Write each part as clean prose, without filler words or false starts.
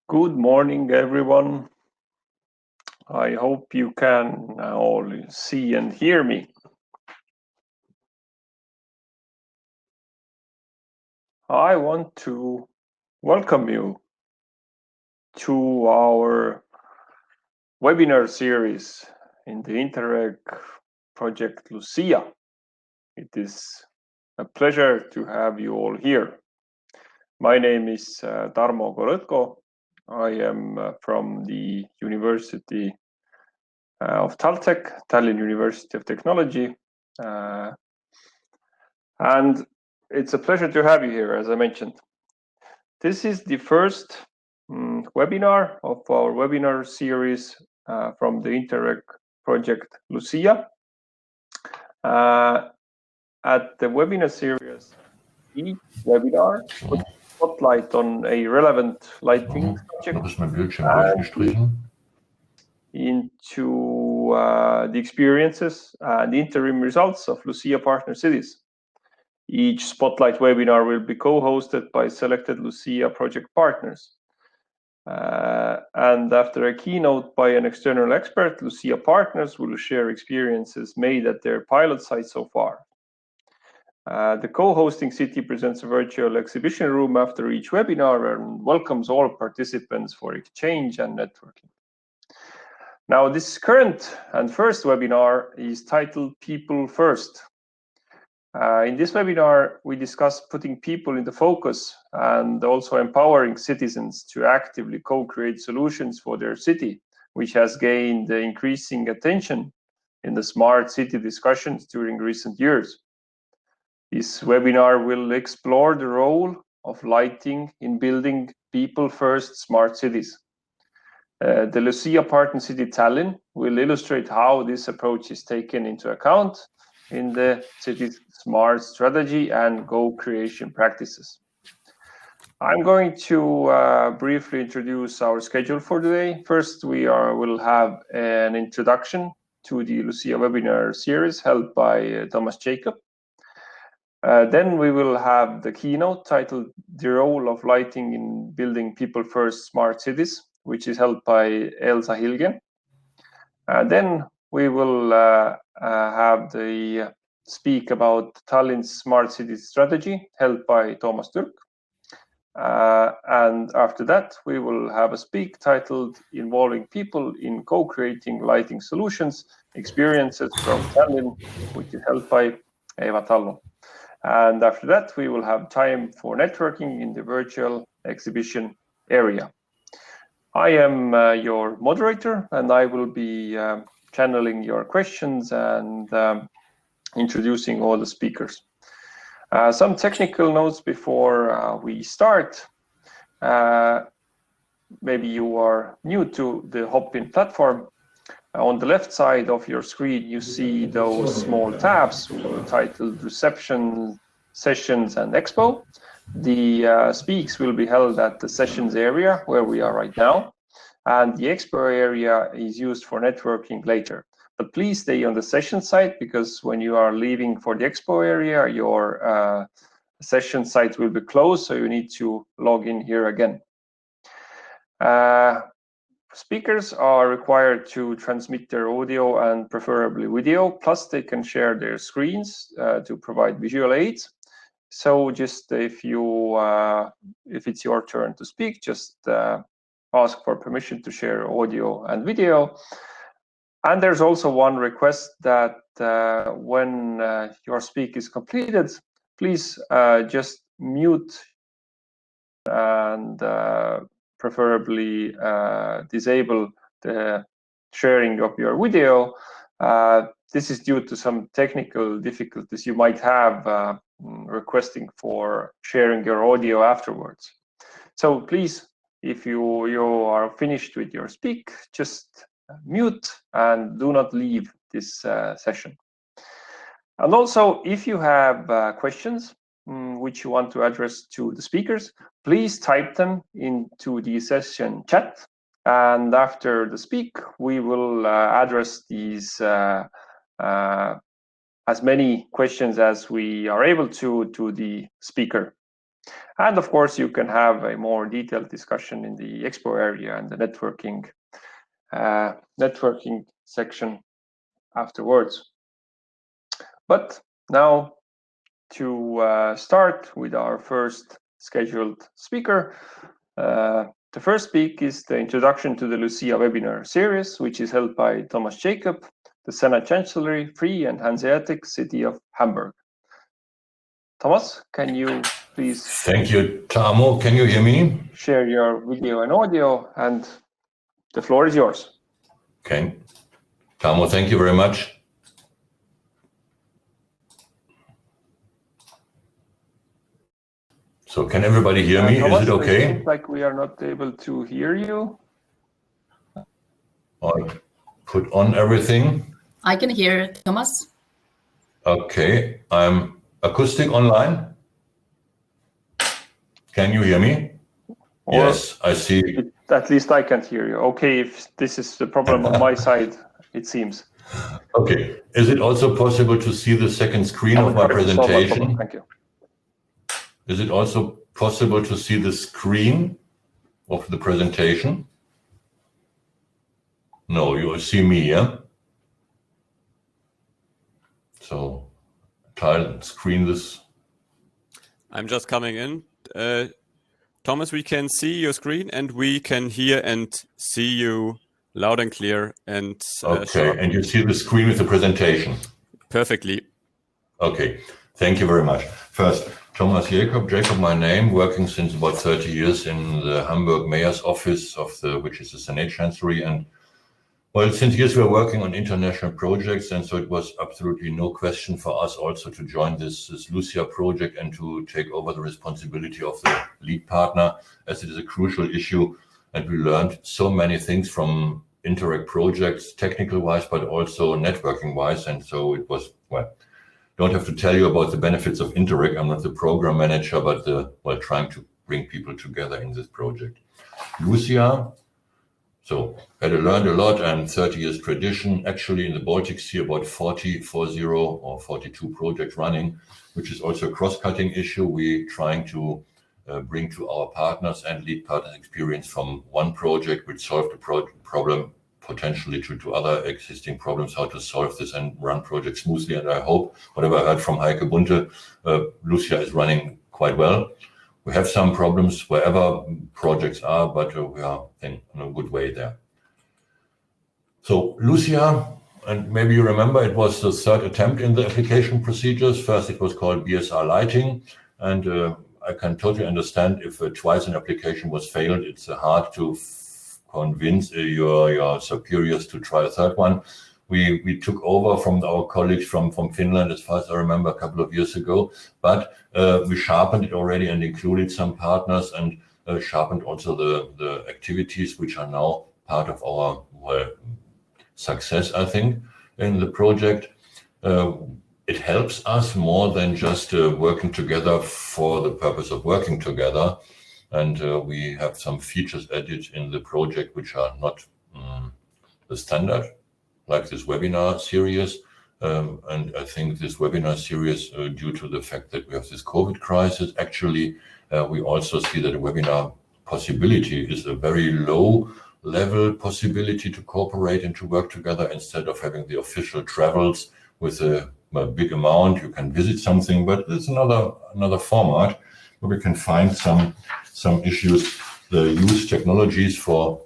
Good morning, everyone. I hope you can all see and hear me. I want to welcome you to our webinar series in the Interreg project LUCIA. It is a pleasure to have you all here. My name is Tarmo Korõtko. I am from the University of TalTech, Tallinn University of Technology. And it's a pleasure to have you here, as I mentioned. This is the first webinar of our webinar series from the Interreg project LUCIA. At the webinar series, each webinar puts spotlight on a relevant lighting subject into the experiences and interim results of LUCIA partner cities. Each spotlight webinar will be co-hosted by selected LUCIA project partners. And after a keynote by an external expert, LUCIA partners will share experiences made at their pilot site so far. The co-hosting city presents a virtual exhibition room after each webinar and welcomes all participants for exchange and networking. Now, this current and first webinar is titled People First. In this webinar, we discuss putting people in the focus and also empowering citizens to actively co-create solutions for their city, which has gained increasing attention in the smart city discussions during recent years. This webinar will explore the role of lighting in building people-first smart cities. The LUCIA partner city Tallinn will illustrate how this approach is taken into account in the city's smart strategy and co-creation practices. I'm going to briefly introduce our schedule for today. First, we will have an introduction to the LUCIA webinar series held by Toomas Türk. Then we will have the keynote titled The Role of Lighting in Building People-First Smart Cities, which is held by Elisa Hillgen. Then we will have the speak about Tallinn's smart city strategy held by Toomas Türk. And after that, we will have a speak titled Involving People in Co-Creating Lighting Solutions, Experiences from Tallinn, which is held by Eva Tallo. And after that, we will have time for networking in the virtual exhibition area. I am your moderator, and I will be channeling your questions and introducing all the speakers. Some technical notes before we start. Maybe you are new to the Hopin platform. On the left side of your screen, you see those small tabs titled Reception, Sessions, and Expo. The speaks will be held at the sessions area where we are right now, and the expo area is used for networking later. But please stay on the session site, because when you are leaving for the expo area, your session site will be closed, so you need to log in here again. Speakers are required to transmit their audio and preferably video, plus they can share their screens to provide visual aids. So just if it's your turn to speak, just ask for permission to share audio and video. And there's also one request that when your speak is completed, please just mute and preferably disable the sharing of your video. This is due to some technical difficulties you might have requesting for sharing your audio afterwards. So please, if you are finished with your speak, just mute and do not leave this session. And also, if you have questions which you want to address to the speakers, please type them into the session chat. And after the speak, we will address these as many questions as we are able to the speaker. And of course, you can have a more detailed discussion in the expo area and the networking section afterwards. But now to start with our first scheduled speaker. The first speak is the introduction to the LUCIA webinar series, which is held by Thomas Jacob, the Senate Chancellery, Free and Hanseatic City of Hamburg. Thomas, can you please... Thank you, Tarmo. Can you hear me? Share your video and audio, and the floor is yours. Okay. Tarmo, thank you very much. So can everybody hear me? Thomas, is it okay? It seems like we are not able to hear you. I'll put on everything. I can hear Thomas. Okay, I'm acoustic online. Can you hear me? Yes, I see. At least I can't hear you. Okay, if this is the problem on my side, it seems. Okay, is it also possible to see the second screen of my presentation? Thank you. Is it also possible to see the screen of the presentation? No, you see me, yeah? So, I'll screen this. I'm just coming in. Thomas, we can see your screen and we can hear and see you loud and clear. And okay, sharp. And you see the screen with the presentation? Perfectly. Okay, thank you very much. First, Toomas Türk, my name, working since about 30 years in the Hamburg Mayor's office of which is the Senate Chancellery. And well, since years we are working on international projects, and so it was absolutely no question for us also to join this LUCIA project and to take over the responsibility of the lead partner, as it is a crucial issue. And we learned so many things from Interreg projects, technical-wise, but also networking-wise. And so it was, well, don't have to tell you about the benefits of Interreg. I'm not the program manager, but trying to bring people together in this project. LUCIA, so had learned a lot and 30 years tradition. Actually, in the Baltic Sea, about 40 or 42 projects running, which is also a cross-cutting issue. We're trying to bring to our partners and lead partners experience from one project which solved the problem potentially to other existing problems, how to solve this and run projects smoothly. And I hope, whatever I heard from Heike Bunte, LUCIA is running quite well. We have some problems wherever projects are, but we are in a good way there. So LUCIA, and maybe you remember, it was the third attempt in the application procedures. First, it was called BSR lighting. And I can totally understand if twice an application was failed, it's hard to convince your superiors to try a third one. We took over from our colleagues from Finland, as far as I remember, a couple of years ago, but we sharpened it already and included some partners and sharpened also the activities which are now part of our success, I think, in the project. It helps us more than just working together for the purpose of working together. And we have some features added in the project which are not the standard, like this webinar series. And I think this webinar series, due to the fact that we have this COVID crisis, actually, we also see that a webinar possibility is a very low level possibility to cooperate and to work together instead of having the official travels with a big amount. You can visit something, but it's another format where we can find some issues. The use technologies for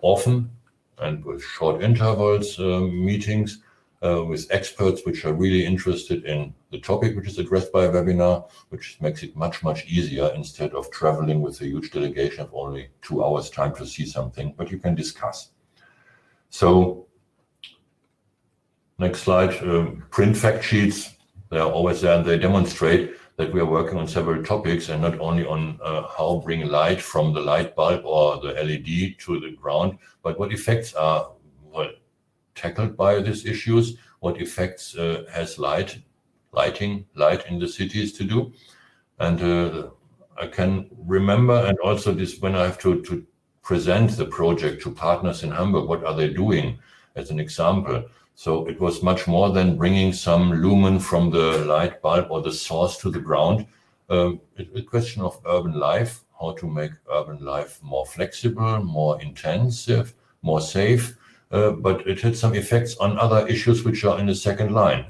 often and with short intervals meetings with experts which are really interested in the topic which is addressed by a webinar, which makes it much easier instead of traveling with a huge delegation of only 2 hours time to see something, but you can discuss. So next slide, print fact sheets. They are always there and they demonstrate that we are working on several topics and not only on how bring light from the light bulb or the LED to the ground, but what effects are tackled by these issues, what effects has light in the cities to do. And I can remember, and also this when I have to present the project to partners in Hamburg, what are they doing as an example. So it was much more than bringing some lumen from the light bulb or the source to the ground. a question of urban life, how to make urban life more flexible, more intensive, more safe, but it had some effects on other issues which are in the second line.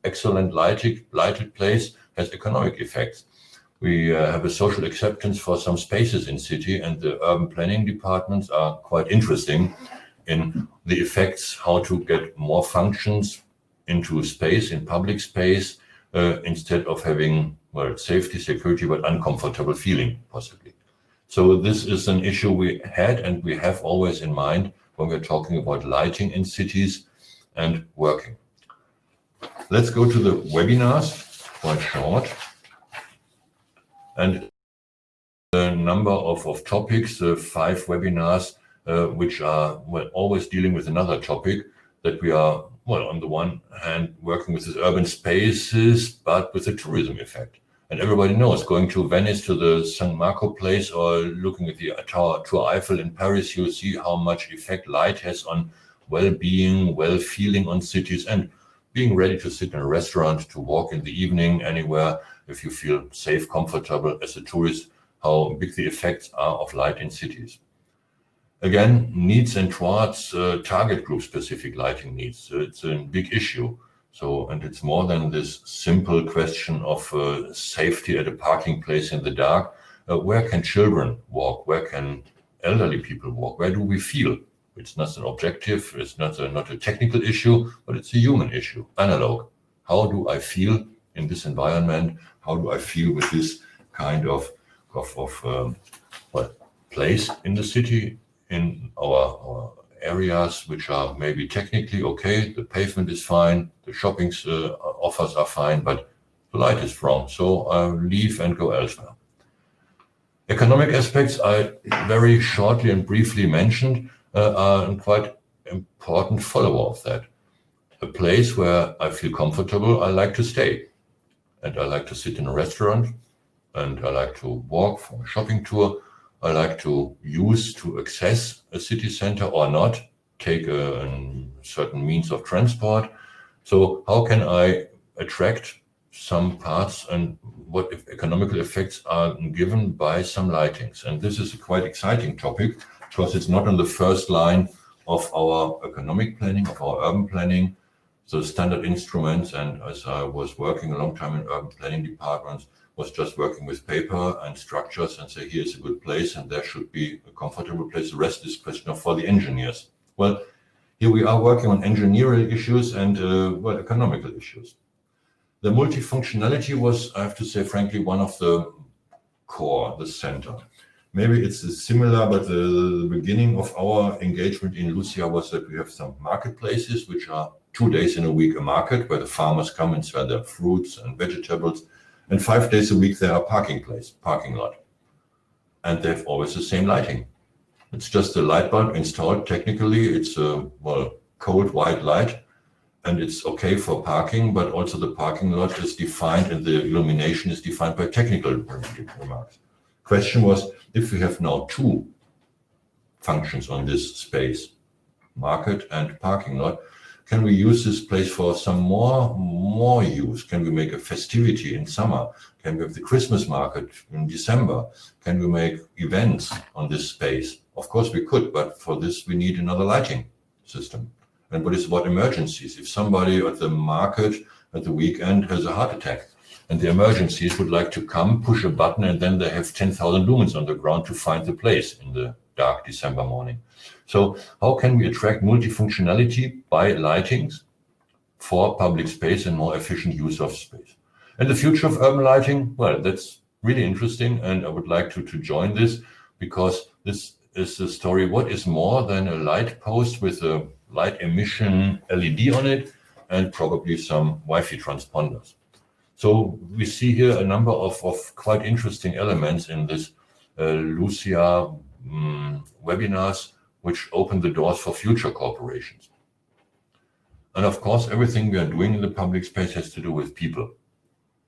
Excellent lighted place has economic effects. We have a social acceptance for some spaces in city, and the urban planning departments are quite interesting in the effects, how to get more functions into space, in public space, instead of having, well, safety, security, but uncomfortable feeling, possibly. So this is an issue we had and we have always in mind when we're talking about lighting in cities and working. Let's go to the webinars, quite short. And a number of topics, 5 webinars, which are, well, always dealing with another topic that we are, well, on the one hand, working with these urban spaces, but with a tourism effect. And everybody knows, going to Venice, to the St. Marco place, or looking at the Tour Eiffel in Paris, you see how much effect light has on well-being, well-feeling on cities, and being ready to sit in a restaurant, to walk in the evening anywhere, if you feel safe, comfortable as a tourist, how big the effects are of light in cities. Again, needs and towards target group specific lighting needs. It's a big issue. So, and it's more than this simple question of safety at a parking place in the dark. Where can children walk? Where can elderly people walk? Where do we feel? It's not an objective, it's not a technical issue, but it's a human issue, analog. How do I feel in this environment? How do I feel with this kind of place in the city, in our areas, which are maybe technically okay, the pavement is fine, the shopping offers are fine, but the light is wrong, so I leave and go elsewhere. Economic aspects I very shortly and briefly mentioned are a quite important follower of that. A place where I feel comfortable, I like to stay. And I like to sit in a restaurant, and I like to walk for a shopping tour. I like to use to access a city center or not, take a certain means of transport. So how can I attract some parts, and what if economical effects are given by some lightings? And this is a quite exciting topic, because it's not on the first line of our economic planning, of our urban planning. So standard instruments, and as I was working a long time in urban planning departments, was just working with paper and structures and say, here's a good place and there should be a comfortable place. The rest is question of for the engineers. Well, here we are working on engineering issues and well, economical issues. The multifunctionality was, I have to say, frankly, one of the core, the center. Maybe it's similar, but the beginning of our engagement in LUCIA was that we have some marketplaces, which are 2 days in a week a market where the farmers come and sell their fruits and vegetables, and 5 days a week there are parking lot. And they have always the same lighting. It's just a light bulb installed. Technically, it's a, well, cold white light, and it's okay for parking, but also the parking lot is defined and the illumination is defined by technical remarks. Question was, if we have now 2 functions on this space, market and parking lot, can we use this place for some more use? Can we make a festivity in summer? Can we have the Christmas market in December? Can we make events on this space? Of course we could, but for this we need another lighting system. And what is about emergencies? If somebody at the market at the weekend has a heart attack, and the emergencies would like to come, push a button, and then they have 10,000 lumens on the ground to find the place in the dark December morning. So how can we attract multifunctionality by lightings for public space and more efficient use of space? And the future of urban lighting, well, that's really interesting, and I would like to join this, because this is the story. What is more than a light post with a light emission LED on it and probably some Wi-Fi transponders? So we see here a number of quite interesting elements in this LUCIA webinars, which open the doors for future cooperations. And of course, everything we are doing in the public space has to do with people.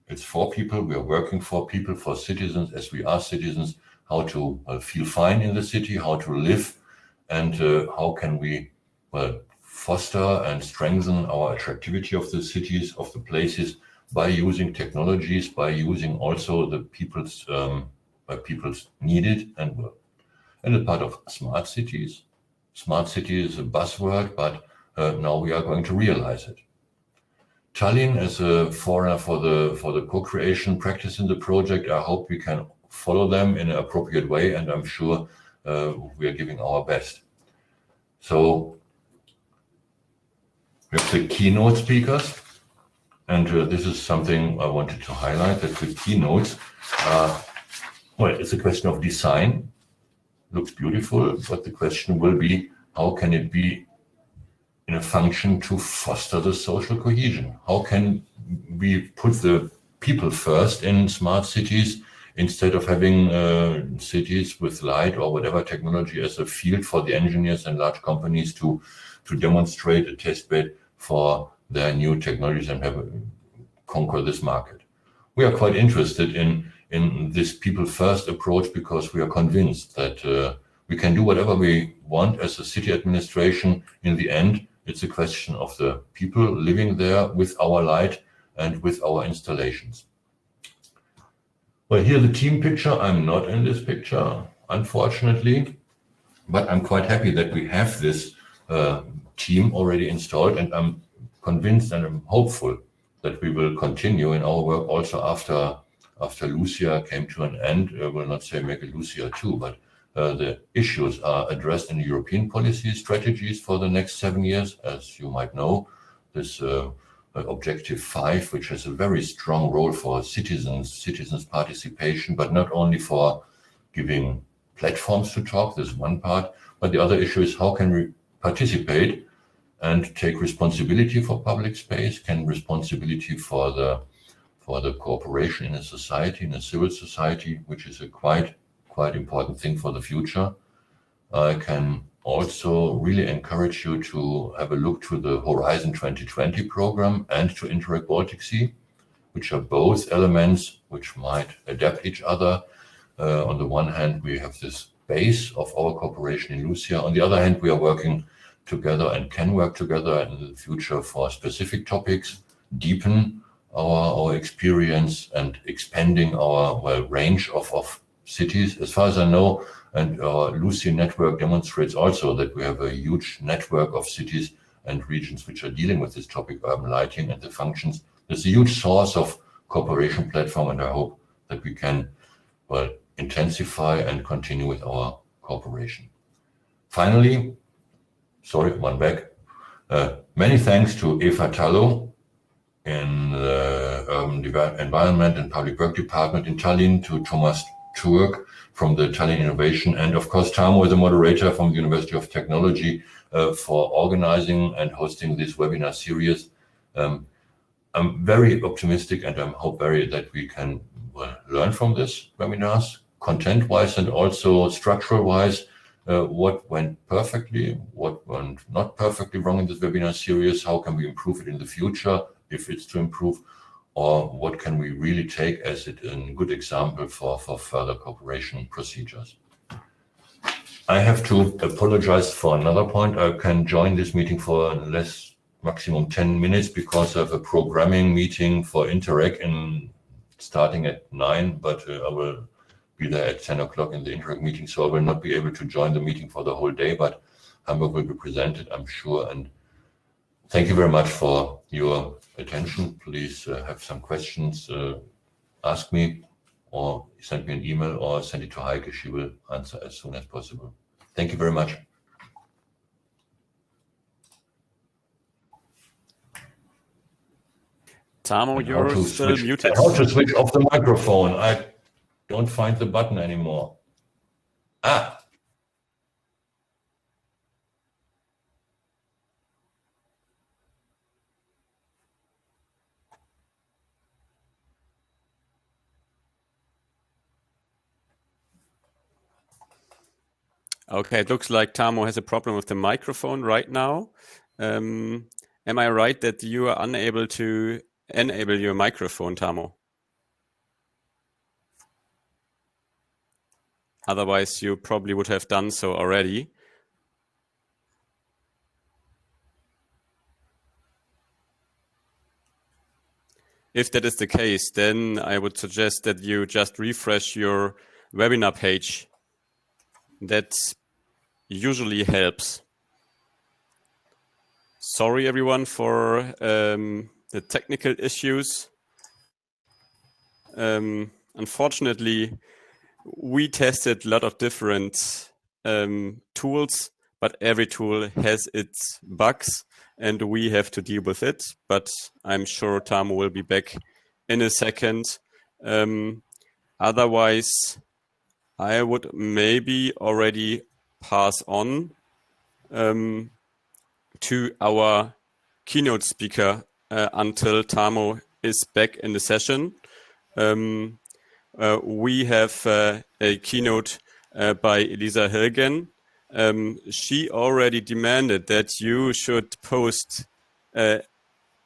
It's for people, we are working for people, for citizens, as we are citizens, how to feel fine in the city, how to live, and how can we foster and strengthen our attractivity of the cities, of the places, by using technologies, by using also the people's needed and work. And a part of smart cities. Smart city is a buzzword, but now we are going to realize it. Tallinn as a forerunner for the co-creation practice in the project, I hope we can follow them in an appropriate way, and I'm sure we are giving our best. So we have the keynote speakers, and this is something I wanted to highlight, that the keynotes are, well, it's a question of design. Looks beautiful, but the question will be, how can it be in a function to foster the social cohesion? How can we put the people first in smart cities instead of having cities with light or whatever technology as a field for the engineers and large companies to demonstrate a test bed for their new technologies and conquer this market? We are quite interested in this people first approach because we are convinced that we can do whatever we want as a city administration. In the end, it's a question of the people living there with our light and with our installations. Well, here the team picture. I'm not in this picture, unfortunately, but I'm quite happy that we have this team already installed, and I'm convinced and I'm hopeful that we will continue in our work also after LUCIA came to an end. I will not say make a LUCIA 2, but the issues are addressed in European policy strategies for the next 7 years. As you might know, this Objective 5, which has a very strong role for citizens participation, but not only for giving platforms to talk, there's one part, but the other issue is how can we participate and take responsibility for public space, can responsibility for the cooperation in a society, in a civil society, which is a quite important thing for the future. I can also really encourage you to have a look to the Horizon 2020 program and to Interreg Baltic Sea, which are both elements which might adapt each other. On the one hand, we have this base of our cooperation in LUCIA. On the other hand, we are working together and can work together in the future for specific topics, deepen our experience and expanding our range of cities. As far as I know, and our LUCIA network demonstrates also that we have a huge network of cities and regions which are dealing with this topic, urban lighting and the functions. There's a huge source of cooperation platform, and I hope that we can, well, intensify and continue with our cooperation. Finally, sorry, one back. Many thanks to Eva Tallo in the Urban Environment and Public Work Department in Tallinn, to Toomas Türk from the Tallinn Innovation, and of course Tarmo, the moderator from the University of Technology, for organizing and hosting this webinar series. I'm very optimistic, and I hope that we can learn from this webinars, content-wise and also structural-wise, what went perfectly, what went not perfectly wrong in this webinar series, how can we improve it in the future, if it's to improve, or what can we really take as a good example for further cooperation procedures. I have to apologize for another point. I can join this meeting for maximum 10 minutes because I have a programming meeting for Interreg starting at 9, but I will be there at 10 o'clock in the Interreg meeting, so I will not be able to join the meeting for the whole day, but Hamburg will be presented, I'm sure. And thank you very much for your attention. Please have some questions, ask me, or send me an email, or send it to Heike. She will answer as soon as possible. Thank you very much. Tarmo, you're still muted. How to switch off the microphone? I don't find the button anymore. Okay, it looks like Tarmo has a problem with the microphone right now. Am I right that you are unable to enable your microphone, Tarmo? Otherwise, you probably would have done so already. if that is the case, then I would suggest that you just refresh your webinar page. That usually helps. Sorry, everyone, for the technical issues. Unfortunately, we tested a lot of different tools, but every tool has its bugs, and we have to deal with it. But I'm sure Tarmo will be back in a second. Otherwise, I would maybe already pass on to our keynote speaker until Tarmo is back in the session. We have a keynote by Elisa Hillgen. She already demanded that you should post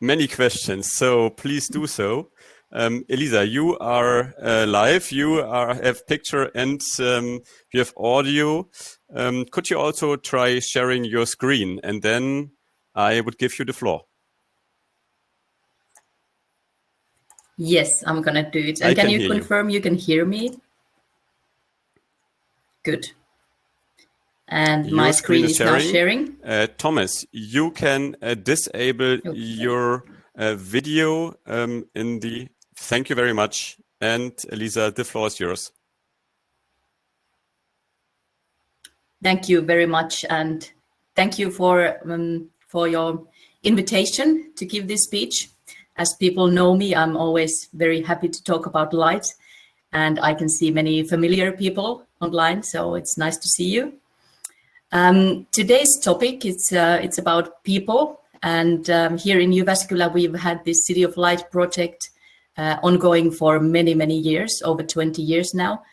many questions, so please do so. Elisa, you are live, you have picture and you have audio. Could you also try sharing your screen, and then I would give you the floor. Yes, I'm going to do it. And can you confirm you can hear me? Good. And your my screen is now sharing. Thomas, you can disable your video in the... Thank you very much. And Elisa, the floor is yours. Thank you very much. And thank you for your invitation to give this speech. As people know me, I'm always very happy to talk about light, and I can see many familiar people online, so it's nice to see you. Today's topic, it's about people, and here in Jyväskylä, we've had this City of Light project ongoing for many, many years, over 20 years now.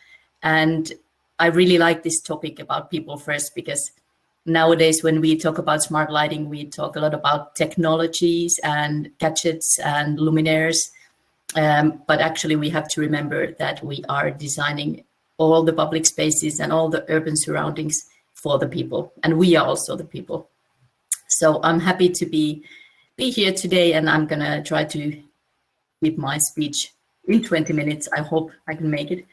And I really like this topic about people first, because nowadays, when we talk about smart lighting, we talk a lot about technologies and gadgets and luminaires. But actually, we have to remember that we are designing all the public spaces and all the urban surroundings for the people. And we are also the people. So I'm happy to be here today, and I'm going to try to keep my speech in 20 minutes. I hope I can make it.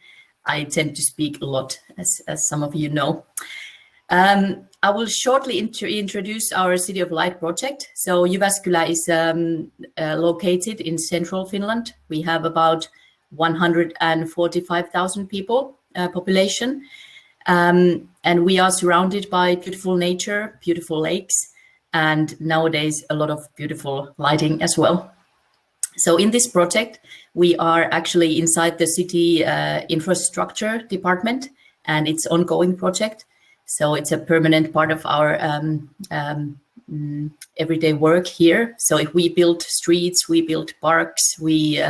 I tend to speak a lot, as some of you know. I will shortly introduce our City of Light project. So Jyväskylä is located in central Finland. We have about 145,000 people population. And we are surrounded by beautiful nature, beautiful lakes, and nowadays a lot of beautiful lighting as well. So in this project, we are actually inside the city infrastructure department, and it's an ongoing project. So it's a permanent part of our everyday work here. So if we build streets, we build parks, we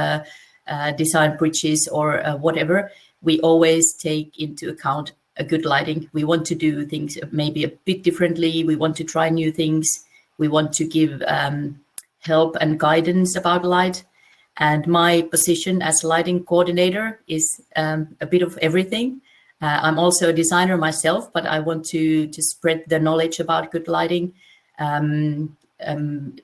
design bridges or whatever, we always take into account a good lighting. We want to do things maybe a bit differently. We want to try new things. We want to give help and guidance about light. And my position as lighting coordinator is a bit of everything. I'm also a designer myself, but I want to spread the knowledge about good lighting,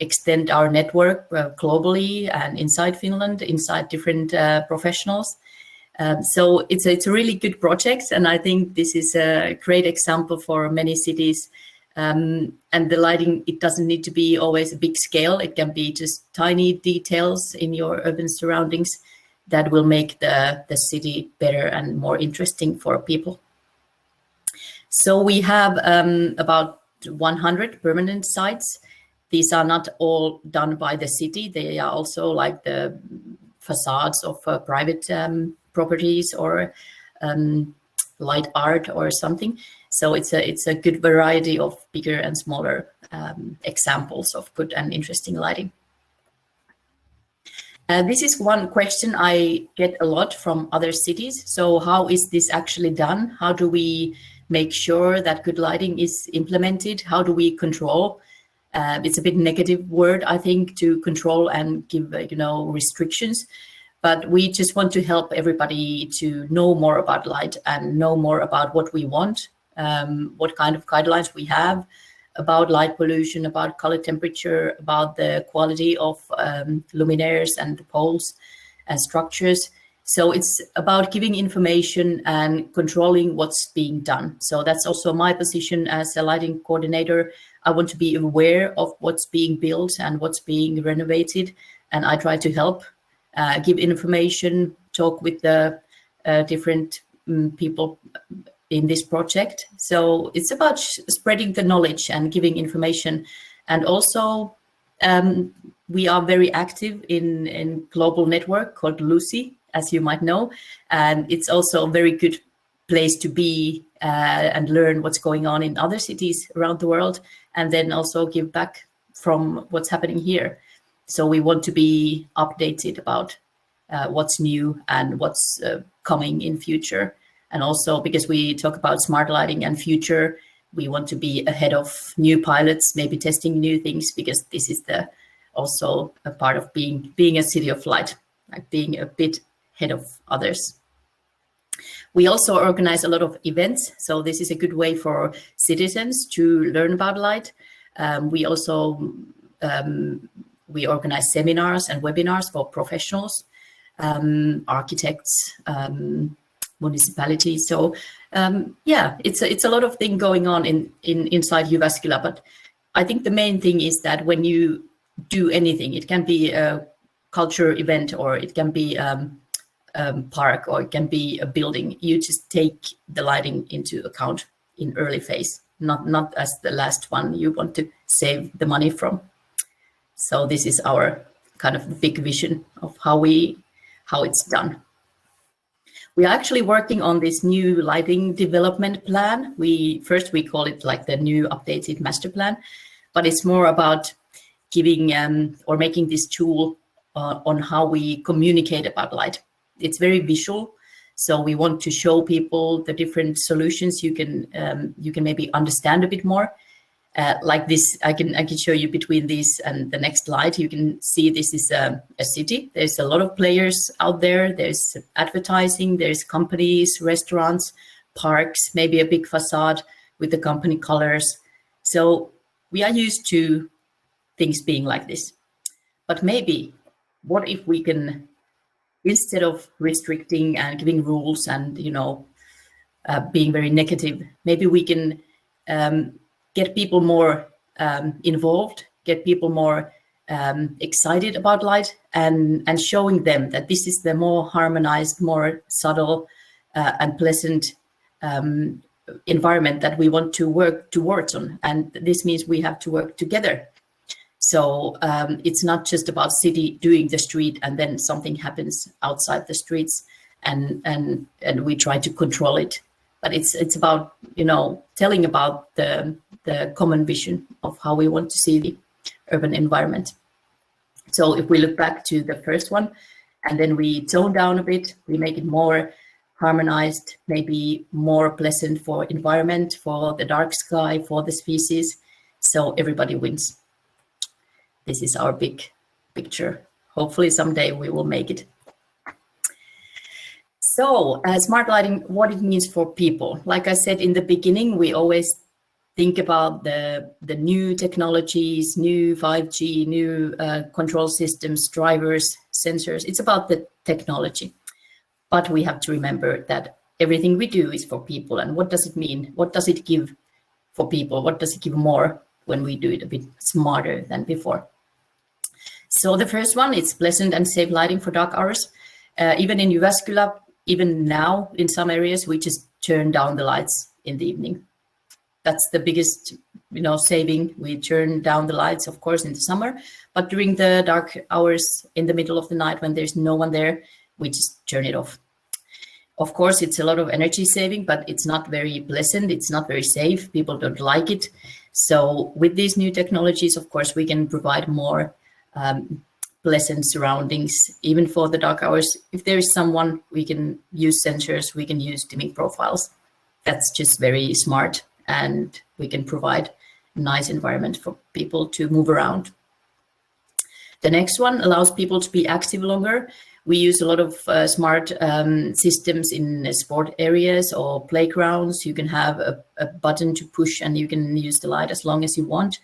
extend our network globally and inside Finland, inside different professionals. So it's a really good project, and I think this is a great example for many cities. And the lighting, it doesn't need to be always a big scale. It can be just tiny details in your urban surroundings that will make the city better and more interesting for people. So we have about 100 permanent sites. These are not all done by the city. They are also like the facades of private properties or light art or something. So it's a good variety of bigger and smaller examples of good and interesting lighting. This is one question I get a lot from other cities. So how is this actually done? How do we make sure that good lighting is implemented? How do we control? It's a bit negative word, I think, to control and give, restrictions. But we just want to help everybody to know more about light and know more about what we want, what kind of guidelines we have, about light pollution, about color temperature, about the quality of luminaires and the poles and structures. So it's about giving information and controlling what's being done. So that's also my position as a lighting coordinator. I want to be aware of what's being built and what's being renovated, and I try to help, give information, talk with the different people in this project. So it's about spreading the knowledge and giving information. And also we are very active in global network called LUCIA, as you might know. And it's also a very good place to be and learn what's going on in other cities around the world, and then also give back from what's happening here. So we want to be updated about what's new and what's coming in future. And also because we talk about smart lighting and future, we want to be ahead of new pilots, maybe testing new things, because this is also a part of being a city of light, like being a bit ahead of others. We also organize a lot of events. So this is a good way for citizens to learn about light. We also we organize seminars and webinars for professionals, architects, municipalities. So yeah, it's a lot of things going on inside Jyväskylä. But I think the main thing is that when you do anything, it can be a culture event, or it can be park, or it can be a building. You just take the lighting into account in early phase, not as the last one you want to save the money from. So this is our kind of big vision of how it's done. We are actually working on this new lighting development plan. We call it like the new updated master plan, but it's more about giving or making this tool on how we communicate about light. It's very visual, so we want to show people the different solutions. You can maybe understand a bit more. Like this, I can show you between this and the next slide. You can see this is a city. There's a lot of players out there. There's advertising, there's companies, restaurants, parks, maybe a big facade with the company colors. So we are used to things being like this. But maybe, what if we can, instead of restricting and giving rules and being very negative, maybe we can get people more involved, get people more excited about light, and showing them that this is the more harmonized, more subtle and pleasant environment that we want to work towards on. And this means we have to work together. So it's not just about city doing the street and then something happens outside the streets and we try to control it. But it's about, telling about the common vision of how we want to see the urban environment. So if we look back to the first one, and then we tone down a bit, we make it more harmonized, maybe more pleasant for environment, for the dark sky, for the species. So everybody wins. This is our big picture. Hopefully someday we will make it. So smart lighting, what it means for people. Like I said in the beginning, we always think about the new technologies, new 5G, new control systems, drivers, sensors. It's about the technology. But we have to remember that everything we do is for people. And what does it mean? What does it give for people? What does it give more when we do it a bit smarter than before? So the first one, it's pleasant and safe lighting for dark hours. Even in Jyväskylä, even now in some areas, we just turn down the lights in the evening. That's the biggest, saving. We turn down the lights, of course, in the summer, but during the dark hours in the middle of the night when there's no one there, we just turn it off. Of course, it's a lot of energy saving, but it's not very pleasant. It's not very safe. People don't like it. So with these new technologies, of course, we can provide more pleasant surroundings, even for the dark hours. If there is someone, we can use sensors, we can use dimming profiles. That's just very smart, and we can provide a nice environment for people to move around. The next one allows people to be active longer. We use a lot of smart systems in sport areas or playgrounds. You can have a button to push and you can use the light as long as you want.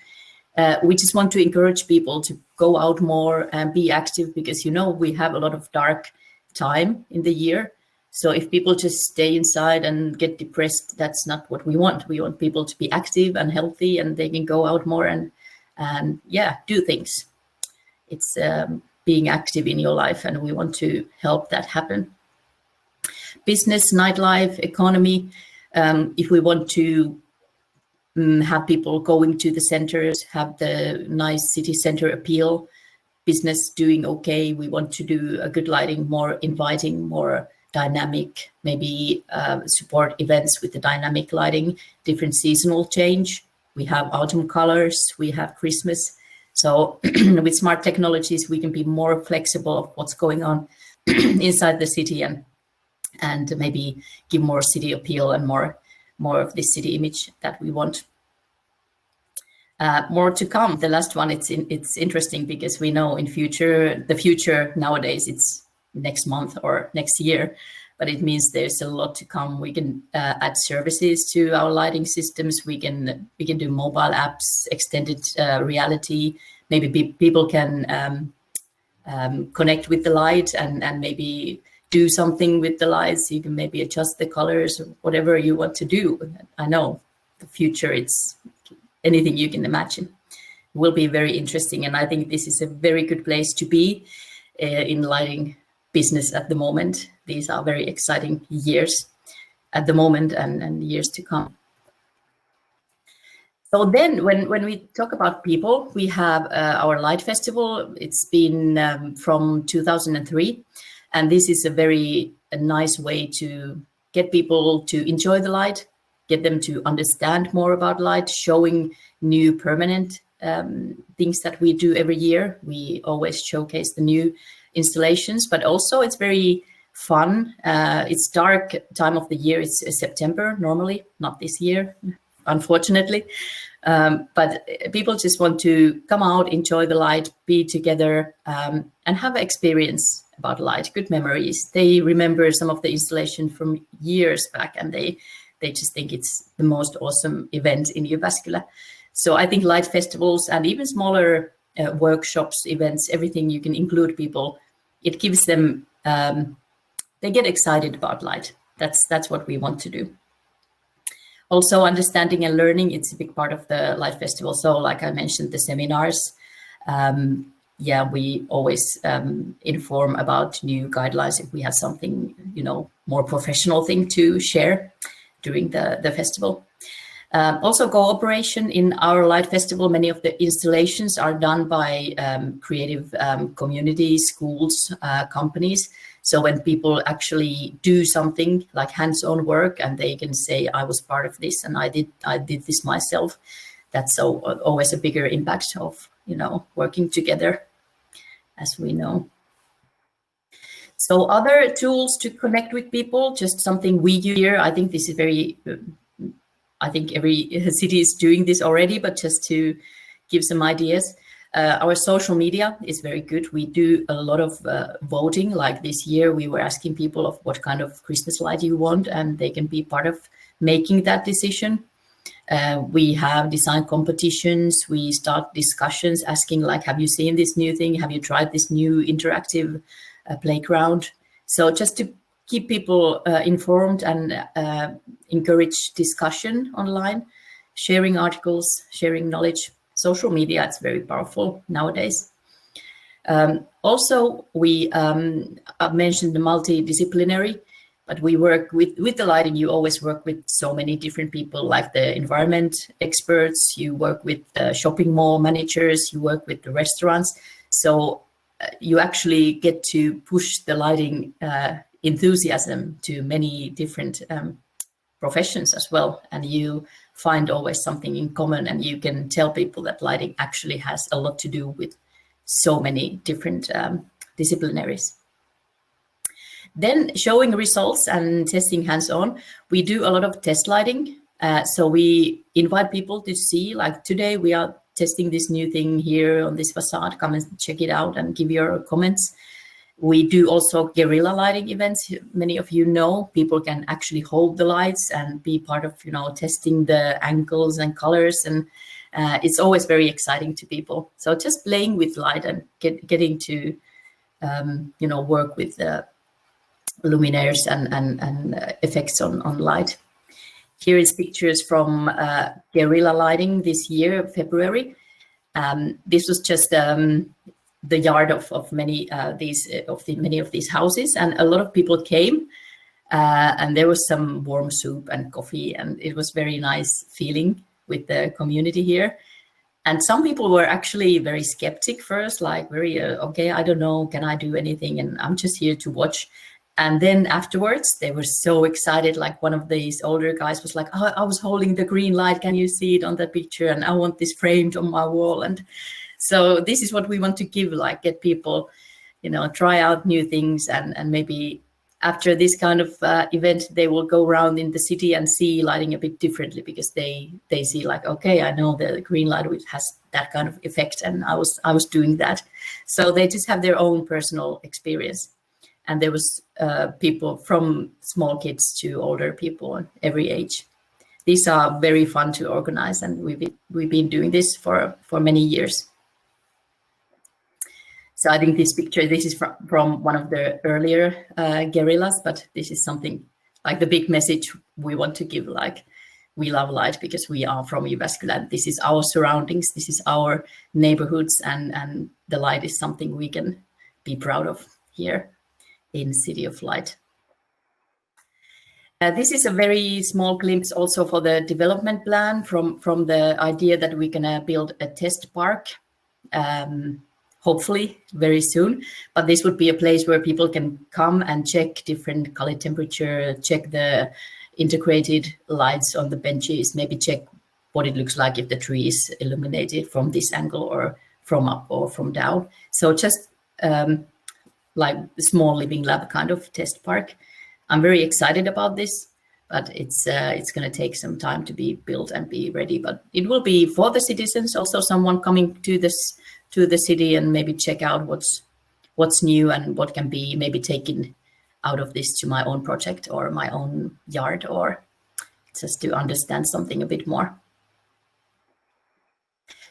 We just want to encourage people to go out more and be active because, you know, we have a lot of dark time in the year. So if people just stay inside and get depressed, that's not what we want. We want people to be active and healthy and they can go out more and yeah, do things. It's being active in your life and we want to help that happen. Business, nightlife, economy. If we want to have people going to the centers, have the nice city center appeal, business doing okay. We want to do a good lighting, more inviting, more dynamic, maybe support events with the dynamic lighting, different seasonal change. We have autumn colors, we have Christmas. So with smart technologies, we can be more flexible of what's going on inside the city and maybe give more city appeal and more of the city image that we want. More to come. The last one, it's interesting because we know the future nowadays, it's next month or next year, but it means there's a lot to come. We can add services to our lighting systems. We can do mobile apps, extended reality. Maybe people can connect with the light and maybe do something with the lights. You can maybe adjust the colors, or whatever you want to do. I know the future, it's anything you can imagine. It will be very interesting. And I think this is a very good place to be in lighting business at the moment. These are very exciting years at the moment and years to come. So then when we talk about people, we have our light festival. It's been from 2003. And this is a nice way to get people to enjoy the light, get them to understand more about light, showing new permanent things that we do every year. We always showcase the new installations, but also it's very fun. It's dark time of the year. It's September normally, not this year, unfortunately. But people just want to come out, enjoy the light, be together, and have an experience about light, good memories. They remember some of the installation from years back and they just think it's the most awesome event in Jyväskylä. So I think light festivals and even smaller workshops, events, everything you can include people, it gives them, they get excited about light. That's what we want to do. Also understanding and learning, it's a big part of the light festival. So like I mentioned, the seminars, we always inform about new guidelines if we have something, more professional thing to share during the festival. Also cooperation in our light festival. Many of the installations are done by creative communities, schools, companies. So when people actually do something like hands-on work and they can say, I was part of this and I did this myself, that's always a bigger impact of, working together, as we know. So other tools to connect with people, just something we do here. I think this is I think every city is doing this already, but just to give some ideas. Our social media is very good. We do a lot of voting. Like this year, we were asking people of what kind of Christmas light you want, and they can be part of making that decision. We have design competitions. We start discussions asking like, have you seen this new thing? Have you tried this new interactive playground? So just to keep people informed and encourage discussion online, sharing articles, sharing knowledge. Social media, it's very powerful nowadays. Also, I've mentioned the multidisciplinary, but we work with the lighting. You always work with so many different people, like the environment experts, you work with shopping mall managers, you work with the restaurants. So you actually get to push the lighting enthusiasm to many different professions as well. And you find always something in common, and you can tell people that lighting actually has a lot to do with so many different disciplinaries. Then showing results and testing hands-on. We do a lot of test lighting. So we invite people to see, like today we are testing this new thing here on this facade. Come and check it out and give your comments. We do also guerrilla lighting events. Many of you know, people can actually hold the lights and be part of, testing the angles and colors. And it's always very exciting to people. So just playing with light and getting to, work with the luminaires and effects on light. Here is pictures from guerrilla lighting this year, February. This was just the yard of many of these houses, and a lot of people came, and there was some warm soup and coffee, and it was very nice feeling with the community here. And some people were actually very skeptic first, like very okay, I don't know, can I do anything? And I'm just here to watch. And then afterwards, they were so excited. Like one of these older guys was like, "Oh, I was holding the green light. Can you see it on the picture? And I want this framed on my wall." And so this is what we want to give, like get people, try out new things. And maybe after this kind of event, they will go around in the city and see lighting a bit differently, because they see like, okay, I know the green light has that kind of effect, and I was doing that. So they just have their own personal experience. And there was people from small kids to older people, every age. These are very fun to organize, and we've been doing this for many years. So I think this is from one of the earlier guerrillas, but this is something like the big message we want to give, like we love light because we are from Jyväskylä. This is our surroundings, this is our neighborhoods, and the light is something we can be proud of here in City of Light. This is a very small glimpse also for the development plan from the idea that we're gonna build a test park, hopefully very soon. But this would be a place where people can come and check different color temperature, check the integrated lights on the benches, maybe check what it looks like if the tree is illuminated from this angle or from up or from down. So just like a small living lab kind of test park. I'm very excited about this, but it's going to take some time to be built and be ready. But it will be for the citizens, also someone coming to the city and maybe check out what's new and what can be maybe taken out of this to my own project or my own yard, or just to understand something a bit more.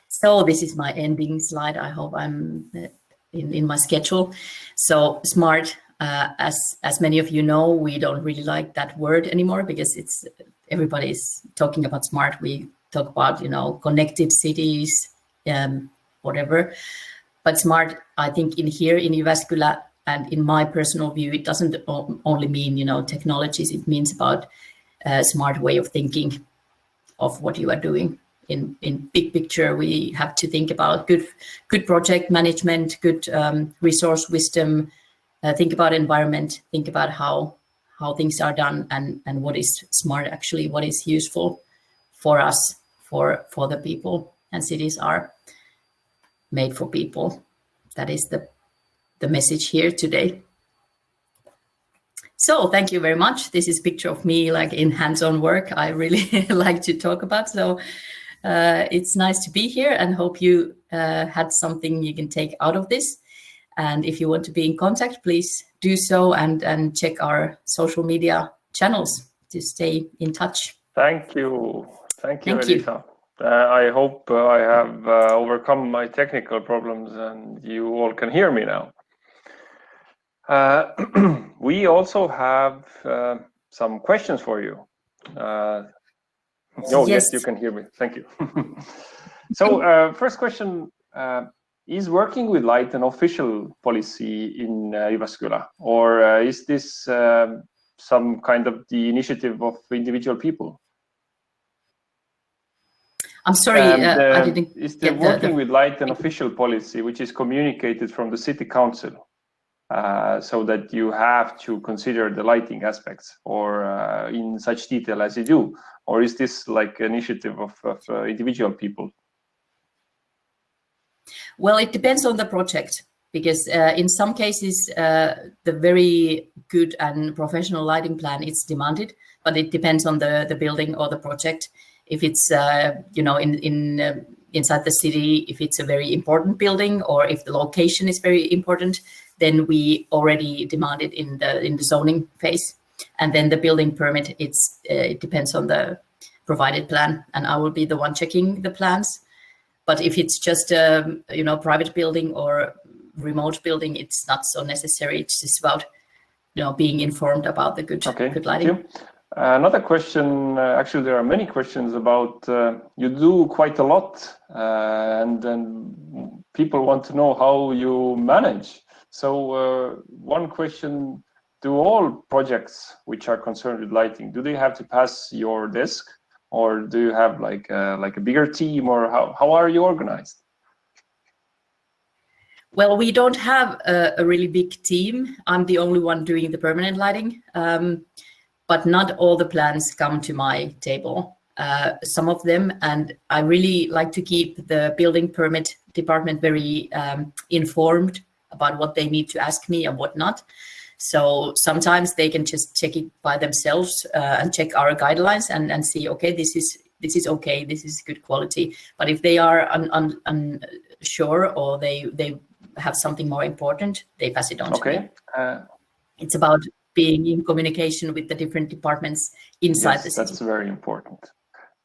So this is my ending slide. I hope I'm in my schedule. So smart. As many of you know, we don't really like that word anymore because everybody's talking about smart. We talk about, connected cities, whatever. But smart, I think in Jyväskylä and in my personal view, it doesn't only mean, technologies. It means about a smart way of thinking of what you are doing. In big picture, we have to think about good project management, good resource wisdom, think about environment, think about how things are done and what is smart, actually, what is useful for us, for the people. And cities are made for people. That is the message here today. So thank you very much. This is a picture of me like in hands-on work. I really like to talk about. So it's nice to be here and hope you had something you can take out of this. And if you want to be in contact, please do so and check our social media channels to stay in touch. Thank you. Thank you, Elisa. I hope I have overcome my technical problems and you all can hear me now. We also have some questions for you. Yes, you can hear me. Thank you. So first question, is working with light an official policy in Jyväskylä, or is this some kind of the initiative of individual people? I'm sorry, I didn't is the working with light an official policy which is communicated from the city council, so that you have to consider the lighting aspects or in such detail as you do, or is this like an initiative of individual people? Well, it depends on the project, because in some cases, the very good and professional lighting plan is demanded, but it depends on the building or the project. If it's, inside the city, if it's a very important building, or if the location is very important, then we already demand it in the zoning phase. And then the building permit, it depends on the provided plan, and I will be the one checking the plans. But if it's just a private building or remote building, it's not so necessary. It's just about being informed about the good lighting. Thank you. Another question. Actually, there are many questions about you do quite a lot, and then people want to know how you manage. So one question: do all projects which are concerned with lighting, do they have to pass your desk, or do you have like a bigger team, or how are you organized? Well, we don't have a really big team. I'm the only one doing the permanent lighting, but not all the plans come to my table. Some of them, and I really like to keep the building permit department very informed about what they need to ask me and what not. So sometimes they can just check it by themselves and check our guidelines and see, okay, this is okay, this is good quality. But if they are unsure or they have something more important, they pass it on to me. It's about being in communication with the different departments inside the city. That's very important.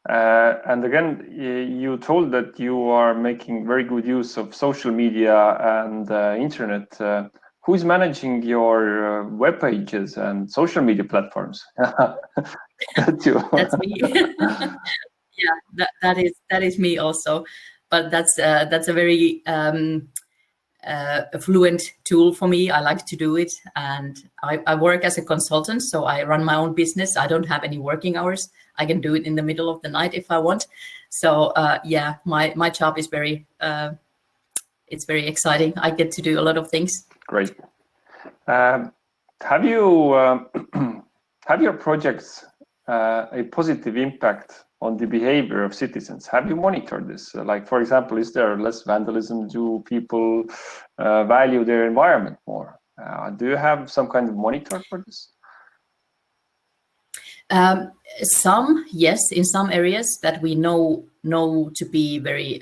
And again, you told that you are making very good use of social media and internet. Who is managing your web pages and social media platforms? That's you. That's me. Yeah, that is me also. But that's a very fluent tool for me. I like to do it, and I work as a consultant, so I run my own business. I don't have any working hours. I can do it in the middle of the night if I want. So yeah, my job is it's very exciting. I get to do a lot of things. Great. Have your projects a positive impact on the behavior of citizens? Have you monitored this? Like, for example, is there less vandalism? Do people value their environment more? Do you have some kind of monitor for this? Some, yes, in some areas that we know to be very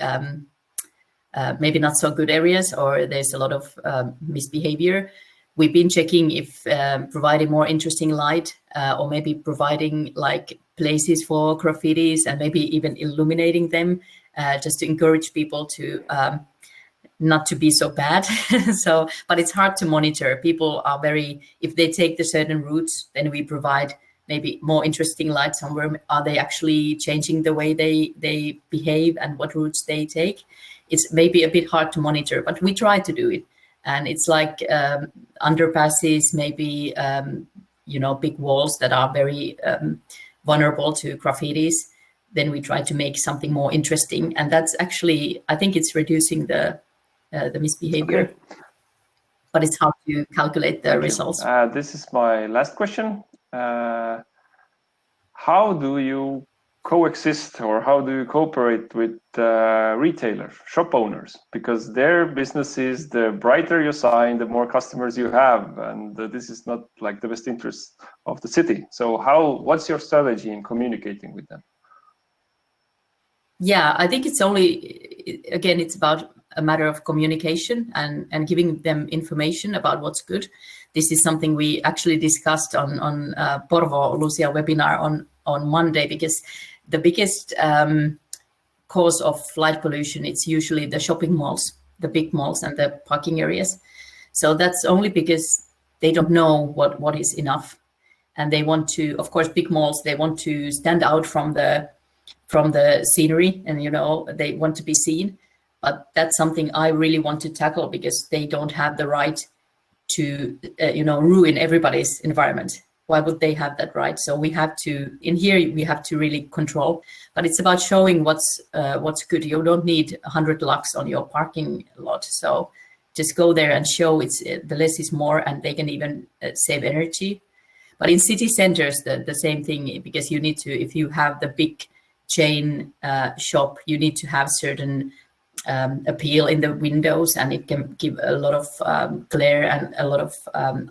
maybe not so good areas, or there's a lot of misbehavior. We've been checking if providing more interesting light or maybe providing like places for graffitis and maybe even illuminating them just to encourage people to not to be so bad. But it's hard to monitor. People are if they take the certain routes, then we provide maybe more interesting light somewhere. Are they actually changing the way they behave and what routes they take? It's maybe a bit hard to monitor, but we try to do it. And it's like underpasses, maybe, big walls that are very vulnerable to graffitis. Then we try to make something more interesting. And that's actually, I think it's reducing the misbehavior. Okay. But it's hard to calculate the results. This is my last question. How do you coexist, or how do you cooperate with retailers, shop owners? Because their businesses, the brighter your sign, the more customers you have, and this is not like the best interest of the city. So what's your strategy in communicating with them? Yeah, I think it's it's about a matter of communication and giving them information about what's good. This is something we actually discussed on Porvoo LUCIA webinar on Monday, because the biggest cause of light pollution, it's usually the shopping malls, the big malls and the parking areas. So that's only because they don't know what is enough. And they want to, of course, big malls, they want to stand out from the scenery, and they want to be seen. But that's something I really want to tackle, because they don't have the right to ruin everybody's environment. Why would they have that right? So we have to really control. But it's about showing what's good. You don't need 100 lux on your parking lot. So just go there and show the less is more, and they can even save energy. But in city centers, the same thing, because you need to, if you have the big chain shop, you need to have certain appeal in the windows, and it can give a lot of glare and a lot of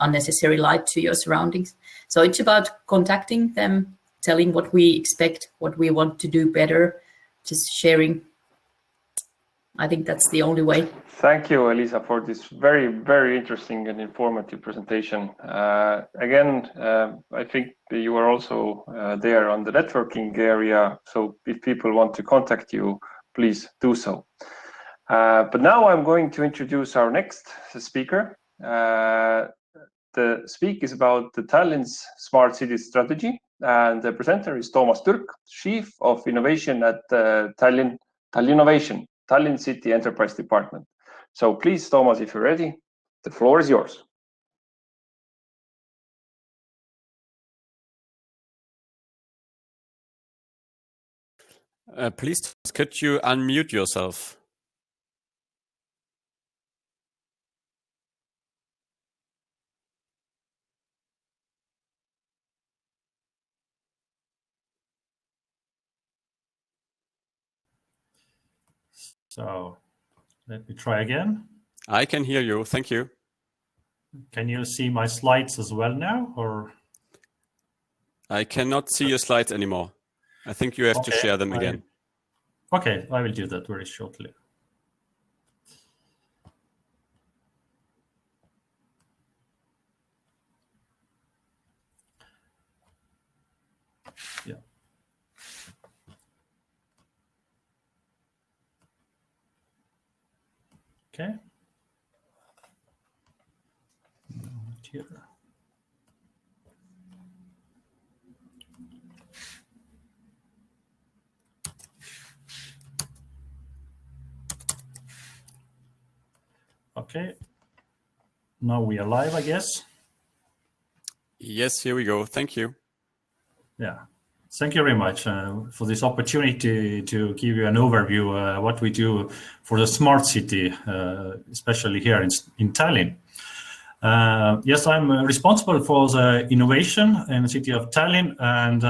unnecessary light to your surroundings. So it's about contacting them, telling what we expect, what we want to do better, just sharing I think that's the only way. Thank you, Elisa, for this very, very interesting and informative presentation. Again, I think you are also there on the networking area. So if people want to contact you, please do so. But now I'm going to introduce our next speaker. The speak is about the Tallinn's Smart City Strategy, and the presenter is Toomas Türk, Chief of Innovation at Tallinnovation, Tallinn City Enterprise Department. So please, Toomas, if you're ready, the floor is yours. Please, could you unmute yourself? So let me try again. I can hear you. Thank you. Can you see my slides as well now, or? I cannot see your slides anymore. I think you have to share them again. Okay, I will do that very shortly. Yeah. Okay. Here. Okay. Now we are live, I guess. Yes, here we go. Thank you. Yeah. Thank you very much for this opportunity to give you an overview what we do for the smart city, especially here in Tallinn. Yes, I'm responsible for the innovation in the city of Tallinn, and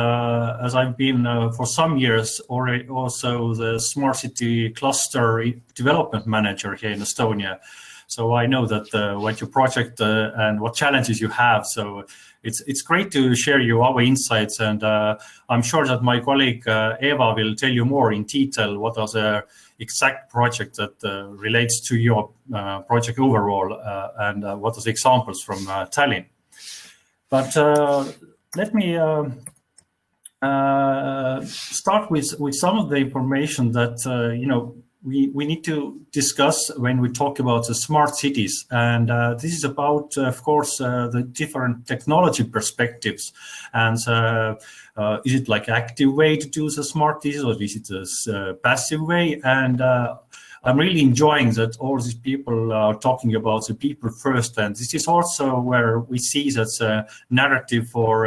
as I've been for some years already also the smart city cluster development manager here in Estonia. So I know that what your project and what challenges you have. So it's great to share our insights, and I'm sure that my colleague Eva will tell you more in detail what are the exact project that relates to your project overall and what are the examples from Tallinn. But let me start with some of the information that we need to discuss when we talk about the smart cities. And this is about, of course, the different technology perspectives. And is it like active way to do the smart cities, or is it a passive way? And I'm really enjoying that all these people are talking about the people first. And this is also where we see that the narrative for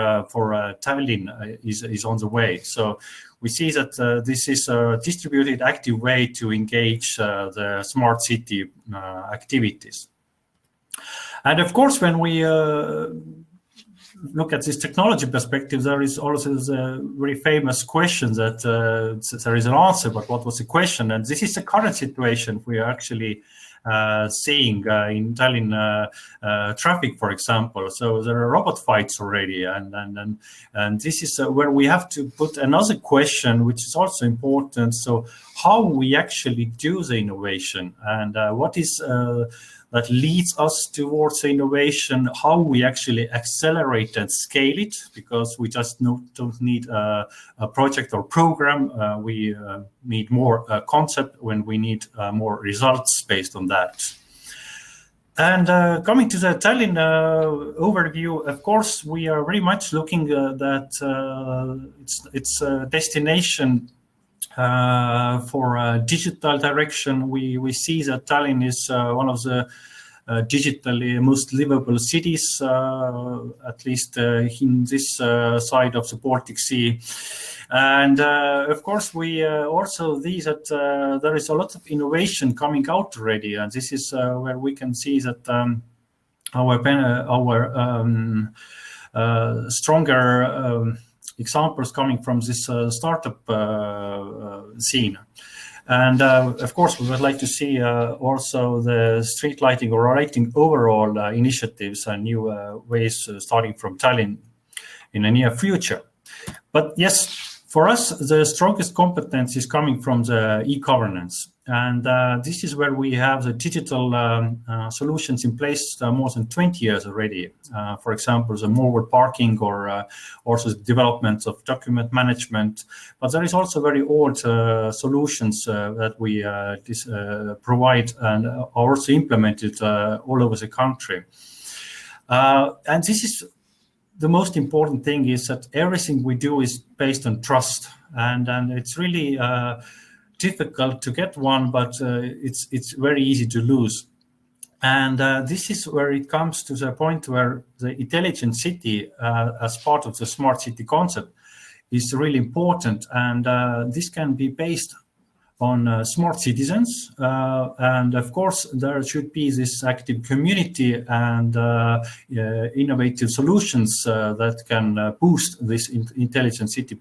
Tallinn is on the way. So we see that this is a distributed active way to engage the smart city activities. And of course, when we look at this technology perspective, there is also the very famous question that there is an answer, but what was the question? And this is the current situation we are actually seeing in Tallinn traffic, for example. So there are robot fights already, and this is where we have to put another question, which is also important. So how we actually do the innovation, and what is that leads us towards the innovation, how we actually accelerate and scale it, because we just don't need a project or program. We need more concept when we need more results based on that. And coming to the Tallinn overview, of course, we are very much looking that it's a destination for digital direction. We see that Tallinn is one of the digitally most livable cities, at least in this side of the Baltic Sea. And of course, we also see that there is a lot of innovation coming out already, and this is where we can see that our stronger examples coming from this startup scene. And of course, we would like to see also the street lighting or lighting overall initiatives and new ways starting from Tallinn in the near future. But yes, For us, the strongest competence is coming from the e-governance. And this is where we have the digital solutions in place more than 20 years already. For example, the mobile parking or also the development of document management. But there is also very old solutions that we provide and are also implemented all over the country. And this is the most important thing, is that everything we do is based on trust. And it's really difficult to get one, but it's very easy to lose. And this is where it comes to the point where the intelligent city, as part of the smart city concept, is really important. And this can be based on smart citizens. And of course, there should be this active community and innovative solutions that can boost this intelligent city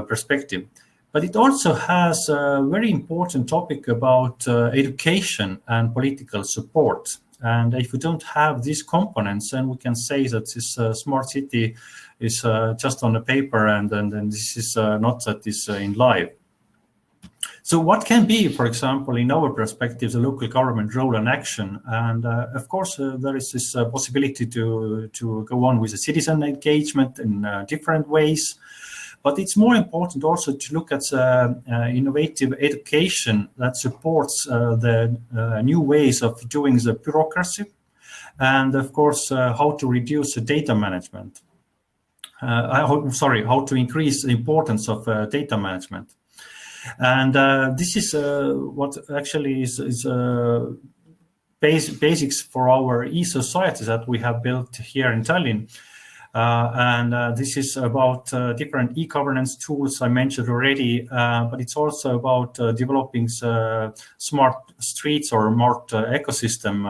perspective. But it also has a very important topic about education and political support. And if we don't have these components, then we can say that this smart city is just on the paper, and then this is not that is in live. So what can be, for example, in our perspective, the local government role and action? And of course, there is this possibility to go on with the citizen engagement in different ways. But it's more important also to look at innovative education that supports the new ways of doing the bureaucracy, and of course, how to reduce the data management. How to increase the importance of data management. And this is what actually is basics for our e-society that we have built here in Tallinn. And this is about different e-governance tools I mentioned already, but it's also about developing smart streets or smart ecosystem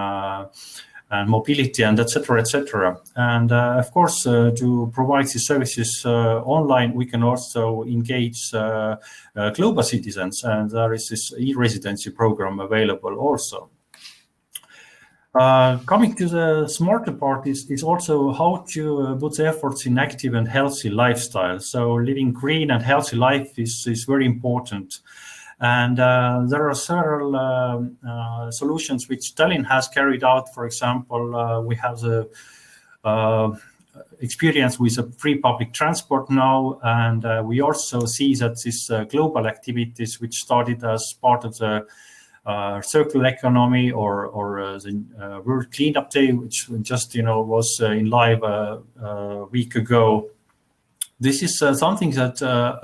and mobility and etc. etc. And of course, to provide these services online, we can also engage global citizens, and there is this e-residency program available also. Coming to the smarter part is also how to put the efforts in active and healthy lifestyle. So living green and healthy life is very important. And there are several solutions which Tallinn has carried out. For example, we have the experience with a free public transport now, and we also see that these global activities which started as part of the circular economy or the World Cleanup Day, which just was in live a week ago. This is something that